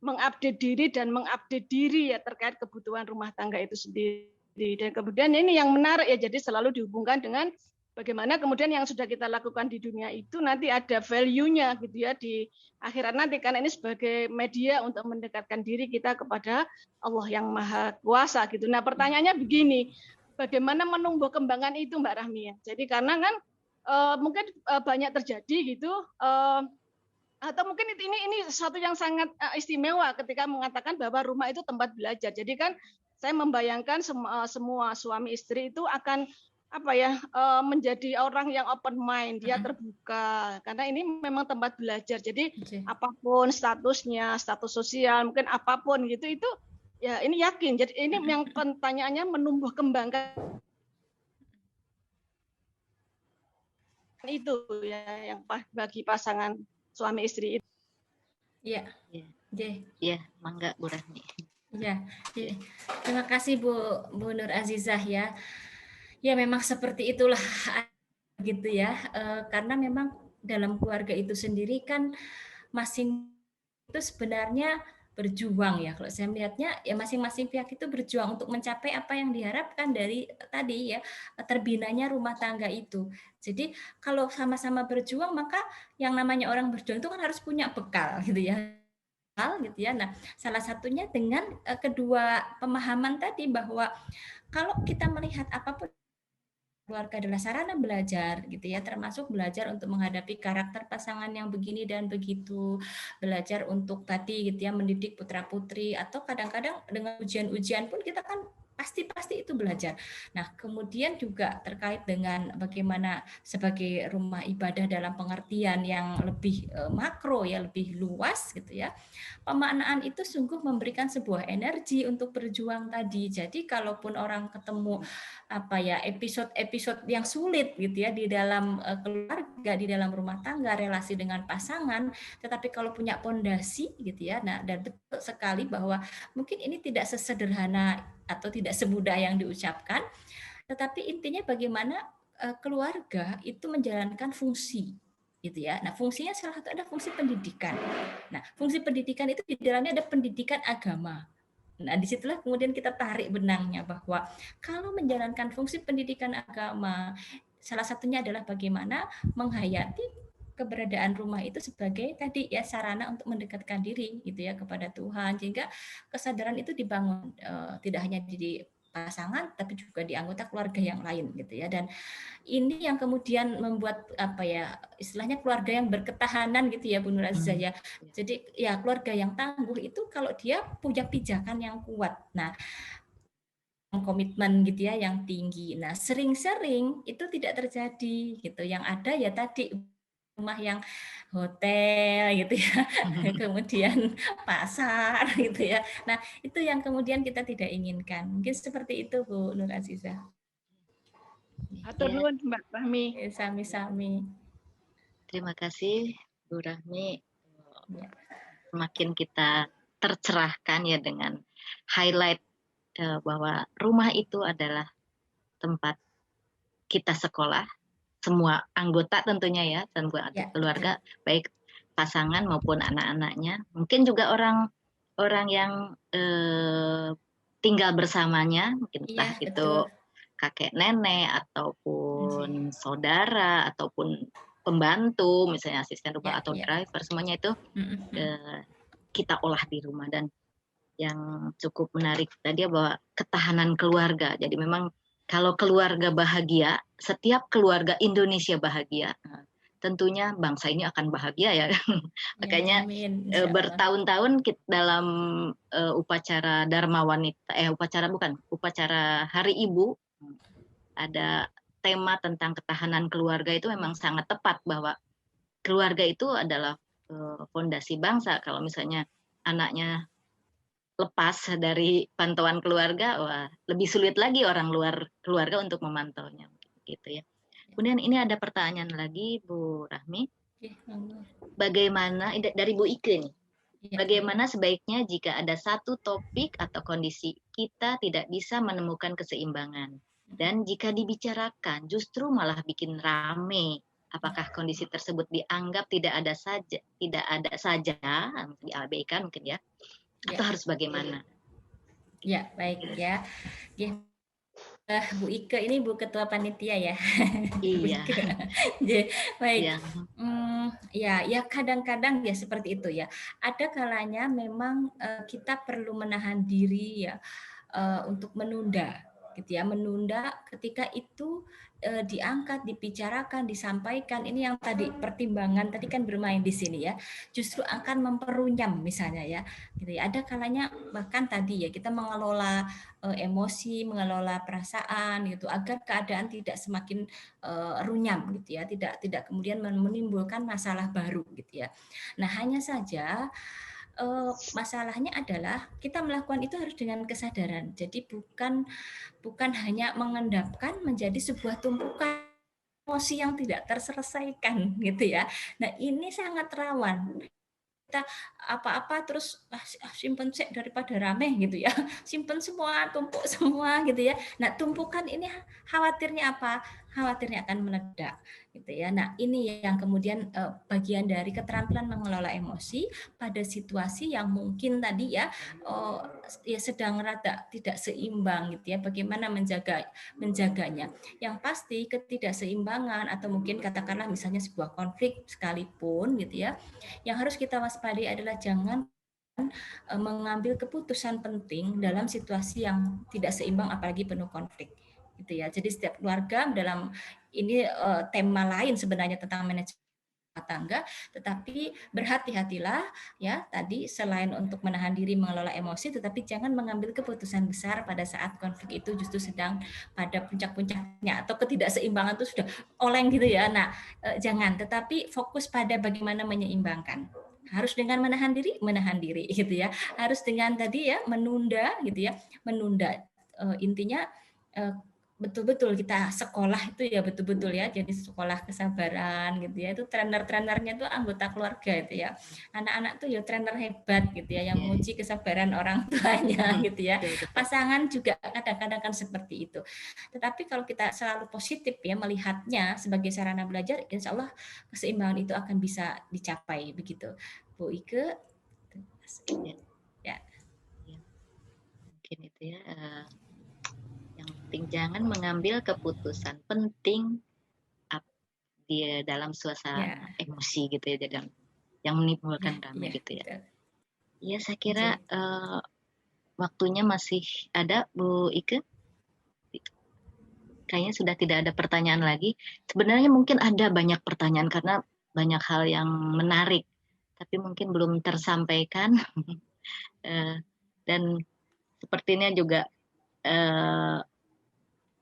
mengupdate diri dan mengupdate diri ya terkait kebutuhan rumah tangga itu sendiri. Dan kemudian ini yang menarik ya, jadi selalu dihubungkan dengan bagaimana kemudian yang sudah kita lakukan di dunia itu nanti ada value-nya gitu ya di akhirat nanti, karena ini sebagai media untuk mendekatkan diri kita kepada Allah yang Maha Kuasa gitu. Nah, pertanyaannya begini, bagaimana menumbuh kembangkan itu Mbak Rahmi ya? Jadi karena kan mungkin banyak terjadi gitu, atau mungkin ini sesuatu yang sangat istimewa ketika mengatakan bahwa rumah itu tempat belajar. Jadi kan saya membayangkan semua suami istri itu akan menjadi orang yang open mind, dia terbuka karena ini memang tempat belajar. Jadi apapun statusnya, status sosial, mungkin apapun gitu, itu ya ini yakin. Jadi ini yang pertanyaannya menumbuh kembangkan itu ya yang bagi pasangan suami istri itu. Iya. Iya, mangga Bu Rahmi. Ya, terima kasih Bu Nur Azizah ya. Ya memang seperti itulah gitu ya, karena memang dalam keluarga itu sendiri kan masing itu sebenarnya berjuang ya. Kalau saya melihatnya ya masing-masing pihak itu berjuang untuk mencapai apa yang diharapkan dari tadi ya, terbinanya rumah tangga itu. Jadi kalau sama-sama berjuang maka yang namanya orang berjuang itu kan harus punya bekal gitu ya. Gitu ya. Nah, salah satunya dengan kedua pemahaman tadi bahwa kalau kita melihat apapun keluarga adalah sarana belajar gitu ya, termasuk belajar untuk menghadapi karakter pasangan yang begini dan begitu, belajar untuk tadi gitu ya mendidik putra-putri, atau kadang-kadang dengan ujian-ujian pun kita kan pasti itu belajar. Nah, kemudian juga terkait dengan bagaimana sebagai rumah ibadah dalam pengertian yang lebih makro ya, lebih luas gitu ya. Pemaknaan itu sungguh memberikan sebuah energi untuk berjuang tadi. Jadi kalaupun orang ketemu episode yang sulit gitu ya di dalam keluarga, di dalam rumah tangga, relasi dengan pasangan, tetapi kalau punya pondasi gitu ya, nah dan betul sekali bahwa mungkin ini tidak sesederhana atau tidak semudah yang diucapkan, tetapi intinya bagaimana keluarga itu menjalankan fungsi gitu ya. Nah, fungsinya salah satu ada fungsi pendidikan. Nah, fungsi pendidikan itu di dalamnya ada pendidikan agama. Nah, disitulah kemudian kita tarik benangnya bahwa kalau menjalankan fungsi pendidikan agama, salah satunya adalah bagaimana menghayati keberadaan rumah itu sebagai tadi ya sarana untuk mendekatkan diri gitu ya kepada Tuhan, sehingga kesadaran itu dibangun tidak hanya di pasangan tapi juga di anggota keluarga yang lain gitu ya. Dan ini yang kemudian membuat istilahnya keluarga yang berketahanan gitu ya Bu Nur Azizah ya. Jadi ya keluarga yang tangguh itu kalau dia punya pijakan yang kuat. Nah, komitmen gitu ya yang tinggi. Nah, sering-sering itu tidak terjadi gitu. Yang ada ya tadi rumah yang hotel gitu ya, kemudian pasar gitu ya. Nah, itu yang kemudian kita tidak inginkan. Mungkin seperti itu Bu Nur Azizah. Atur nuwun Mbak Rahmi. Sami-sami. Terima kasih Bu Rahmi. Semakin kita tercerahkan ya dengan highlight bahwa rumah itu adalah tempat kita sekolah, semua anggota tentunya ya, semua keluarga, baik pasangan maupun anak-anaknya. Mungkin juga orang yang tinggal bersamanya, mungkin entah itu kakek nenek ataupun saudara ataupun pembantu, misalnya asisten rumah atau driver, semuanya itu kita olah di rumah. Dan yang cukup menarik tadi bahwa ketahanan keluarga. Jadi memang kalau keluarga bahagia, setiap keluarga Indonesia bahagia, tentunya bangsa ini akan bahagia ya. Makanya bertahun-tahun dalam upacara Dharma Wanita, upacara Hari Ibu, ada tema tentang ketahanan keluarga. Itu memang sangat tepat bahwa keluarga itu adalah fondasi bangsa. Kalau misalnya anaknya lepas dari pantauan keluarga, wah lebih sulit lagi orang luar keluarga untuk memantaunya gitu ya. Kemudian ini ada pertanyaan lagi Bu Rahmi. Oke, monggo. Bagaimana dari Bu Ike nih? Ya. Bagaimana sebaiknya jika ada satu topik atau kondisi kita tidak bisa menemukan keseimbangan dan jika dibicarakan justru malah bikin rame? Apakah kondisi tersebut dianggap tidak ada saja, diabaikan mungkin ya, atau harus bagaimana? Ya, baik ya. Ya. Bu Ike ini Bu Ketua Panitia ya. Iya. Baik. Iya. Ya kadang-kadang ya seperti itu ya. Ada kalanya memang kita perlu menahan diri ya untuk menunda gitu ya, menunda ketika itu diangkat, dibicarakan, disampaikan. Ini yang tadi pertimbangan tadi kan bermain di sini ya. Justru akan memperunyam misalnya ya. Gitu ya. Ada kalanya bahkan tadi ya kita mengelola emosi, mengelola perasaan gitu agar keadaan tidak semakin runyam gitu ya, tidak kemudian menimbulkan masalah baru gitu ya. Nah, hanya saja masalahnya adalah kita melakukan itu harus dengan kesadaran. Jadi bukan hanya mengendapkan menjadi sebuah tumpukan emosi yang tidak terselesaikan gitu ya. Nah, ini sangat rawan. Kita apa-apa terus simpen sek daripada rame gitu ya, simpen semua, tumpuk semua gitu ya. Nah, tumpukan ini khawatirnya apa? Khawatirnya akan meledak gitu ya. Nah, ini yang kemudian bagian dari keterampilan mengelola emosi pada situasi yang mungkin tadi ya sedang rada tidak seimbang gitu ya. Bagaimana menjaganya? Yang pasti ketidakseimbangan atau mungkin katakanlah misalnya sebuah konflik sekalipun gitu ya, yang harus kita waspadai adalah jangan mengambil keputusan penting dalam situasi yang tidak seimbang apalagi penuh konflik gitu ya. Jadi setiap keluarga dalam ini tema lain sebenarnya tentang manajemen tangga, tetapi berhati-hatilah ya tadi selain untuk menahan diri mengelola emosi, tetapi jangan mengambil keputusan besar pada saat konflik itu justru sedang pada puncak-puncaknya atau ketidakseimbangan itu sudah oleng gitu ya. Nah, jangan, tetapi fokus pada bagaimana menyeimbangkan. Harus dengan menahan diri gitu ya. Harus dengan tadi ya menunda gitu ya, menunda. Intinya betul-betul kita sekolah itu ya betul-betul ya, jadi sekolah kesabaran gitu ya. Itu trainer-trainernya itu anggota keluarga itu ya, anak-anak tuh ya trainer hebat gitu ya, yang menguji kesabaran orang tuanya gitu ya. Pasangan juga kadang-kadang kan seperti itu. Tetapi kalau kita selalu positif ya melihatnya sebagai sarana belajar, insya Allah keseimbangan itu akan bisa dicapai begitu. Bu Ike ya. Mungkin itu ya. Jangan mengambil keputusan penting di dalam suasana emosi gitu ya, yang menimbulkan rame gitu ya. Ya, saya kira waktunya masih ada, Bu Ike. Kayaknya sudah tidak ada pertanyaan lagi. Sebenarnya mungkin ada banyak pertanyaan karena banyak hal yang menarik, tapi mungkin belum tersampaikan. Dan sepertinya juga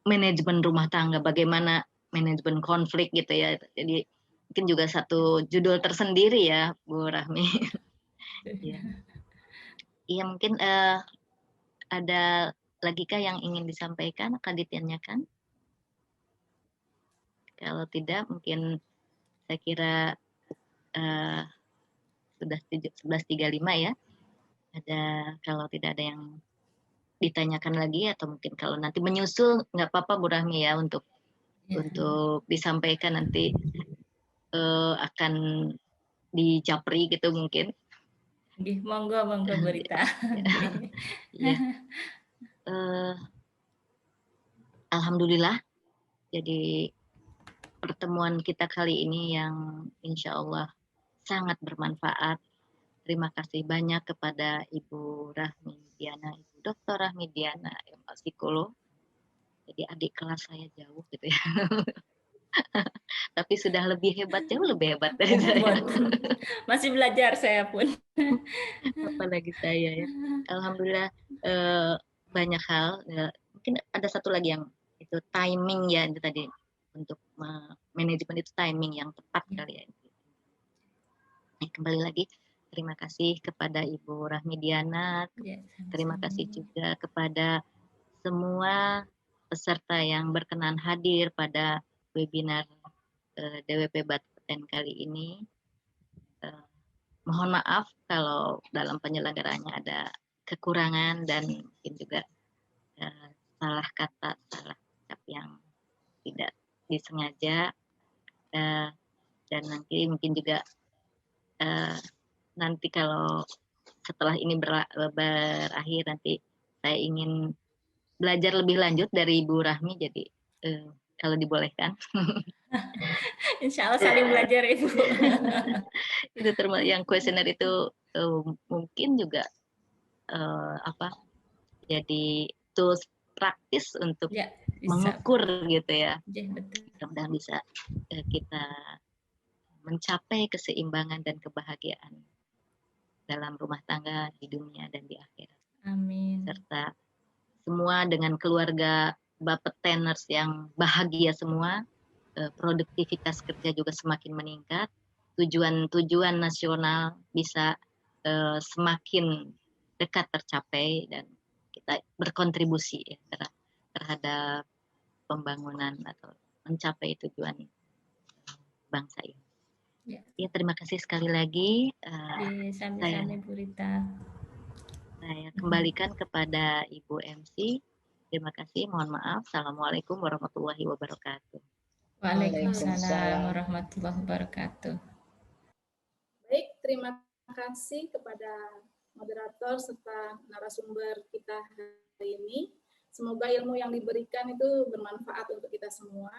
manajemen rumah tangga, bagaimana manajemen konflik gitu ya. Jadi mungkin juga satu judul tersendiri ya, Bu Rahmi. Iya, mungkin ada lagi kah yang ingin disampaikan, akan ditanyakan? Kalau tidak, mungkin saya kira sudah 11.35 ya. Kalau tidak ada yang ditanyakan lagi, atau mungkin kalau nanti menyusul nggak apa-apa Bu Rahmi ya, untuk disampaikan nanti akan dijapri gitu mungkin. Monggo Bu Rita. Ya. Alhamdulillah, jadi pertemuan kita kali ini yang insya Allah sangat bermanfaat. Terima kasih banyak kepada Ibu Rahmi Diana, Ibu Dr. Rahmi Diana, MA Psikolog. Jadi adik kelas saya jauh gitu ya. Tapi sudah jauh lebih hebat dari saya. Masih belajar saya pun. Apalagi saya ya. Alhamdulillah banyak hal. Mungkin ada satu lagi yang itu timing ya, itu tadi untuk manajemen itu timing yang tepat kali ya. Kembali lagi, terima kasih kepada Ibu Rahmi Diana. Terima kasih juga kepada semua peserta yang berkenan hadir pada webinar DWP Bapeten kali ini. Mohon maaf kalau dalam penyelenggaraannya ada kekurangan dan mungkin juga salah kata, salah ucap yang tidak disengaja, dan nanti mungkin juga nanti kalau setelah ini berakhir nanti saya ingin belajar lebih lanjut dari Ibu Rahmi, jadi kalau dibolehkan. Insya Allah saling belajar Ibu. Itu termasuk yang kuesioner itu mungkin juga jadi tools praktis untuk mengukur gitu ya. Mudah-mudahan bisa kita mencapai keseimbangan dan kebahagiaan dalam rumah tangga di dunia dan di akhirat. Amin. Serta semua dengan keluarga Bapeteners yang bahagia semua, produktivitas kerja juga semakin meningkat, tujuan-tujuan nasional bisa semakin dekat tercapai, dan kita berkontribusi ya, terhadap pembangunan atau mencapai tujuan bangsa ini. Ya, terima kasih sekali lagi. Sami-sami Bu Rita. Saya kembalikan kepada Ibu MC. Terima kasih, mohon maaf. Assalamualaikum warahmatullahi wabarakatuh. Waalaikumsalam warahmatullahi wabarakatuh. Baik, terima kasih kepada moderator serta narasumber kita hari ini. Semoga ilmu yang diberikan itu bermanfaat untuk kita semua.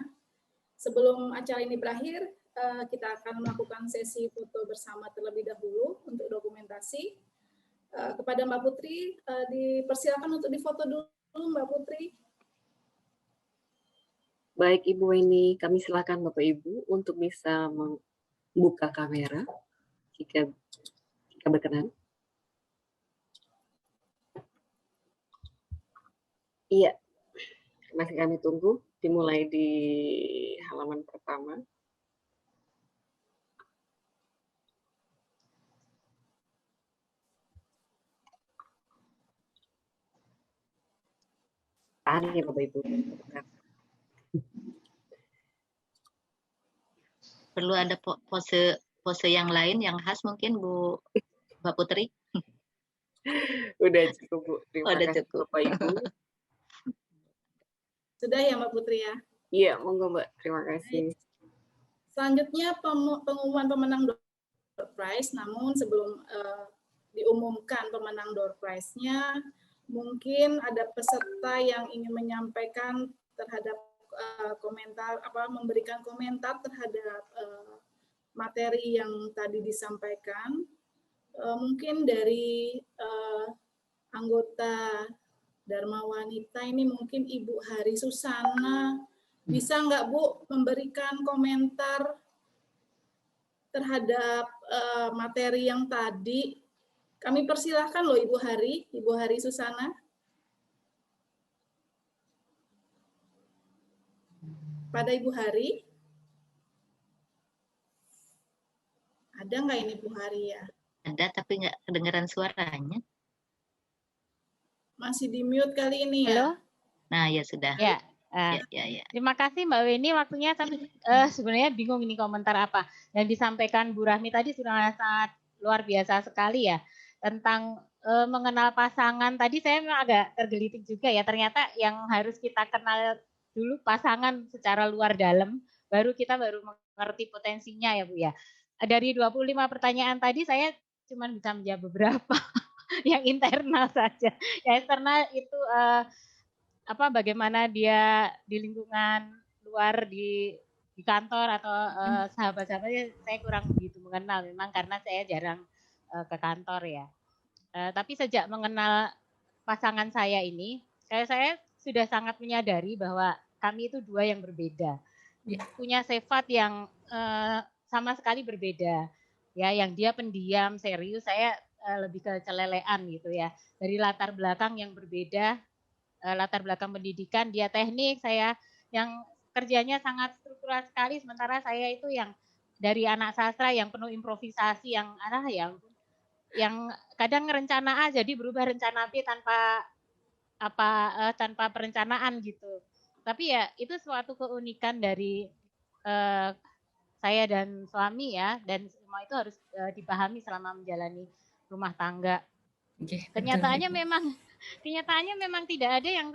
Sebelum acara ini berakhir, kita akan melakukan sesi foto bersama terlebih dahulu untuk dokumentasi. Kepada Mbak Putri, dipersilakan untuk difoto dulu Mbak Putri. Baik Ibu Weni, kami silakan Bapak Ibu untuk bisa membuka kamera jika berkenan. Iya, masih kami tunggu, dimulai di halaman pertama. Tahan ya Bapak Ibu. Perlu ada pose yang lain yang khas mungkin Mbak Putri? Udah cukup Bu. Terima kasih cukup. Bapak Ibu. Sudah ya Mbak Putri ya? Iya, monggo Mbak. Terima kasih. Selanjutnya pengumuman pemenang door prize, namun sebelum diumumkan pemenang door prize-nya, mungkin ada peserta yang ingin menyampaikan terhadap komentar, memberikan komentar terhadap materi yang tadi disampaikan. Mungkin dari anggota Dharma Wanita ini mungkin Ibu Hari Susana, bisa nggak Bu memberikan komentar terhadap materi yang tadi? Kami persilahkan loh Ibu Hari Susana. Pada Ibu Hari, ada nggak ini Bu Hari ya? Ada, tapi nggak kedengaran suaranya. Masih di mute kali ini ya? Halo? Nah, ya sudah. Ya. Ya. Terima kasih Mbak Weni, waktunya sebenarnya bingung ini komentar apa. Yang disampaikan Bu Rahmi tadi sudah sangat luar biasa sekali ya. Tentang mengenal pasangan, tadi saya memang agak tergelitik juga ya. Ternyata yang harus kita kenal dulu pasangan secara luar dalam, baru kita mengerti potensinya ya Bu ya. Dari 25 pertanyaan tadi saya cuma bisa menjawab beberapa. Yang internal saja. Yang eksternal itu bagaimana dia di lingkungan luar di kantor atau sahabat-sahabatnya saya kurang begitu mengenal memang karena saya jarang ke kantor ya. Tapi sejak mengenal pasangan saya ini, saya sudah sangat menyadari bahwa kami itu dua yang berbeda. Punya sifat yang sama sekali berbeda. Ya, yang dia pendiam, serius, saya lebih ke celelean gitu ya. Dari latar belakang yang berbeda, latar belakang pendidikan, dia teknik, saya yang kerjanya sangat struktural sekali, sementara saya itu yang dari anak sastra yang penuh improvisasi, yang kadang rencana A jadi berubah rencana B tanpa perencanaan gitu. Tapi ya itu suatu keunikan dari saya dan suami ya, dan semua itu harus dipahami selama menjalani rumah tangga. Kenyataannya memang tidak ada yang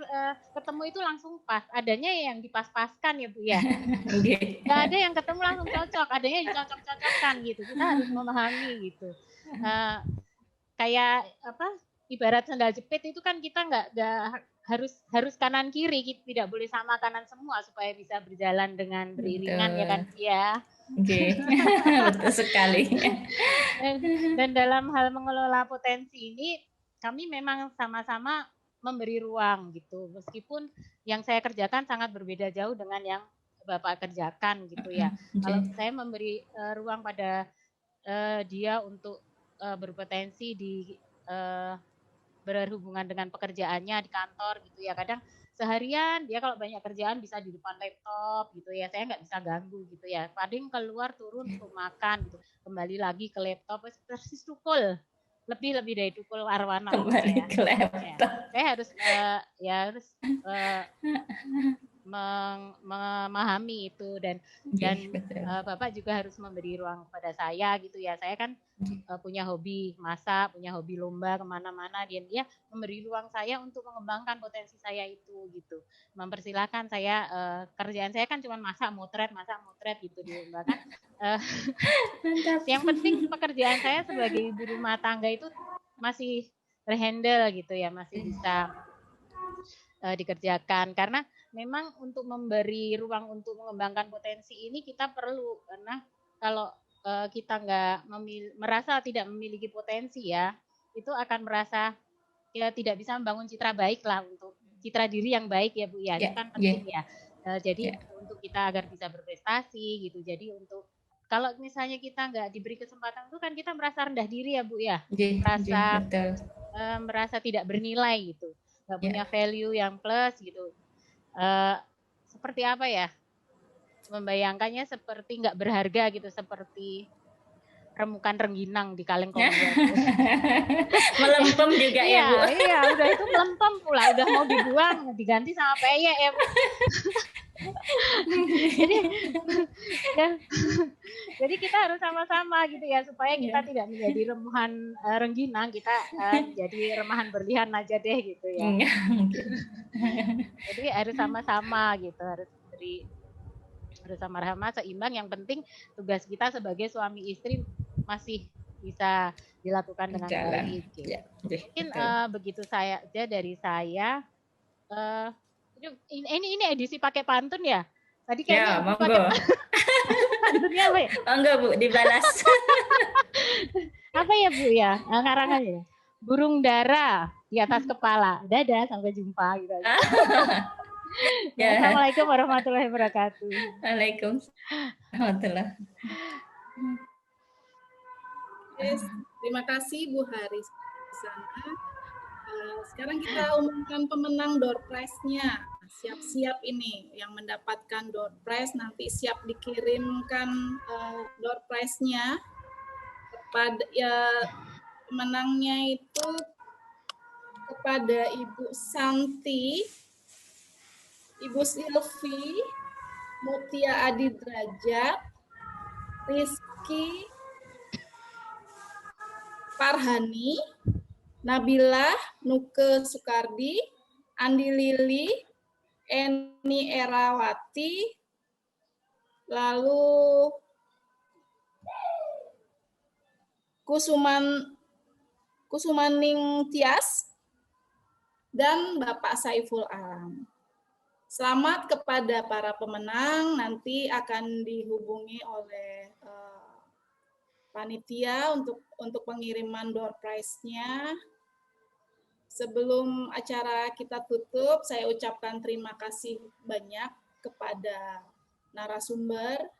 ketemu itu langsung pas, adanya yang dipas-paskan ya Bu ya. Nggak ada yang ketemu langsung cocok, adanya yang dicocok-cocokkan gitu. Kita harus memahami gitu. Kayak apa? Ibarat sandal jepit itu kan kita nggak harus kanan kiri, kita tidak boleh sama kanan semua supaya bisa berjalan dengan beriringan ya kan ya. Betul sekali. Dan dalam hal mengelola potensi ini kami memang sama-sama memberi ruang gitu, meskipun yang saya kerjakan sangat berbeda jauh dengan yang Bapak kerjakan gitu ya. Kalau saya memberi ruang pada dia untuk berpotensi di berhubungan dengan pekerjaannya di kantor gitu ya, kadang seharian dia kalau banyak kerjaan bisa di depan laptop gitu ya, saya nggak bisa ganggu gitu ya, paling keluar turun untuk makan gitu, kembali lagi ke laptop persis tukul lebih dari tukul arwana kembali gitu ya. ke laptop Ya, saya harus memahami itu dan Bapak juga harus memberi ruang kepada saya gitu ya. Saya kan punya hobi masak, punya hobi lomba kemana-mana, dan dia memberi ruang saya untuk mengembangkan potensi saya itu gitu. Mempersilahkan saya, kerjaan saya kan cuma masak motret gitu di lomba kan. Yang penting pekerjaan saya sebagai ibu rumah tangga itu masih terhandle gitu ya, masih bisa dikerjakan, karena memang untuk memberi ruang untuk mengembangkan potensi ini kita perlu, karena kalau kita nggak merasa tidak memiliki potensi ya, itu akan merasa ya tidak bisa membangun citra baik lah, untuk citra diri yang baik ya Bu ya, itu kan penting ya. Jadi untuk kita agar bisa berprestasi gitu, jadi untuk kalau misalnya kita nggak diberi kesempatan itu kan kita merasa rendah diri ya Bu ya, merasa tidak bernilai gitu, nggak punya value yang plus gitu. Seperti apa ya, membayangkannya seperti nggak berharga gitu, seperti remukan rengginang di kaleng komoditas. Melempem juga ya Bu. Iya, udah itu melempem pula, udah mau dibuang diganti sama peyek ya Bu. Jadi kita harus sama-sama gitu ya, supaya kita tidak menjadi remuhan rengginang, kita jadi remahan berlian aja deh gitu ya. Jadi harus sama-sama gitu, harus sama-sama seimbang. Yang penting tugas kita sebagai suami istri masih bisa dilakukan dengan baik gitu. Mungkin begitu saja dari saya. Ini edisi pakai pantun ya? Tadi kayaknya monggo. Pantunnya apa ya? Monggo Bu, dibalas. Apa ya Bu ya? Karangannya burung dara di atas kepala. Dadah, sampai jumpa gitu. Assalamualaikum warahmatullahi wabarakatuh. Waalaikumsalam. Terima kasih Bu Haris. Sekarang kita umumkan pemenang door prize-nya. Siap-siap ini yang mendapatkan door prize, nanti siap dikirimkan door prize-nya kepada pemenangnya itu kepada Ibu Santi, Ibu Silvi, Mutia Adi Derajat, Rizky Farhani, Nabila Nuke Sukardi, Andi Lili, Eni Erawati, lalu Kusumaning Tias, dan Bapak Saiful Alam. Selamat kepada para pemenang, nanti akan dihubungi oleh panitia untuk pengiriman door prize-nya. Sebelum acara kita tutup, saya ucapkan terima kasih banyak kepada narasumber,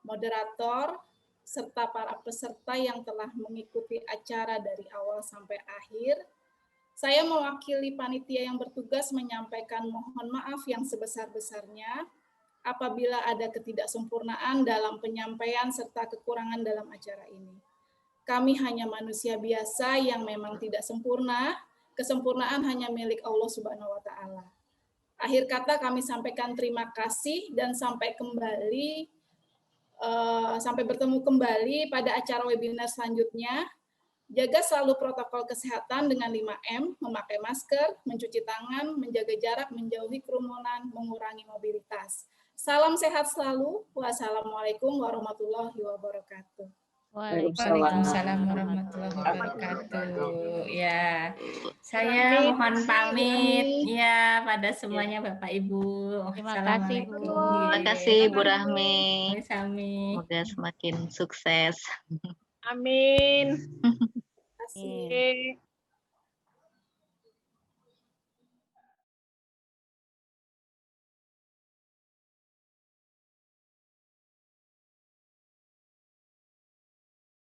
moderator, serta para peserta yang telah mengikuti acara dari awal sampai akhir. Saya mewakili panitia yang bertugas menyampaikan mohon maaf yang sebesar-besarnya apabila ada ketidaksempurnaan dalam penyampaian serta kekurangan dalam acara ini. Kami hanya manusia biasa yang memang tidak sempurna. Kesempurnaan hanya milik Allah Subhanahu wa Ta'ala. Akhir kata kami sampaikan terima kasih dan sampai kembali Sampai bertemu kembali pada acara webinar selanjutnya. Jaga selalu protokol kesehatan dengan 5M, memakai masker, mencuci tangan, menjaga jarak, menjauhi kerumunan, mengurangi mobilitas. Salam sehat selalu. Wassalamualaikum warahmatullahi wabarakatuh. Waalaikumsalam warahmatullahi wabarakatuh. Ya, saya mohon pamit ya pada semuanya Bapak Ibu. Terima kasih Bu. Terima kasih Bu Rahmi. Sami. Semoga semakin sukses. Amin. Terima kasih.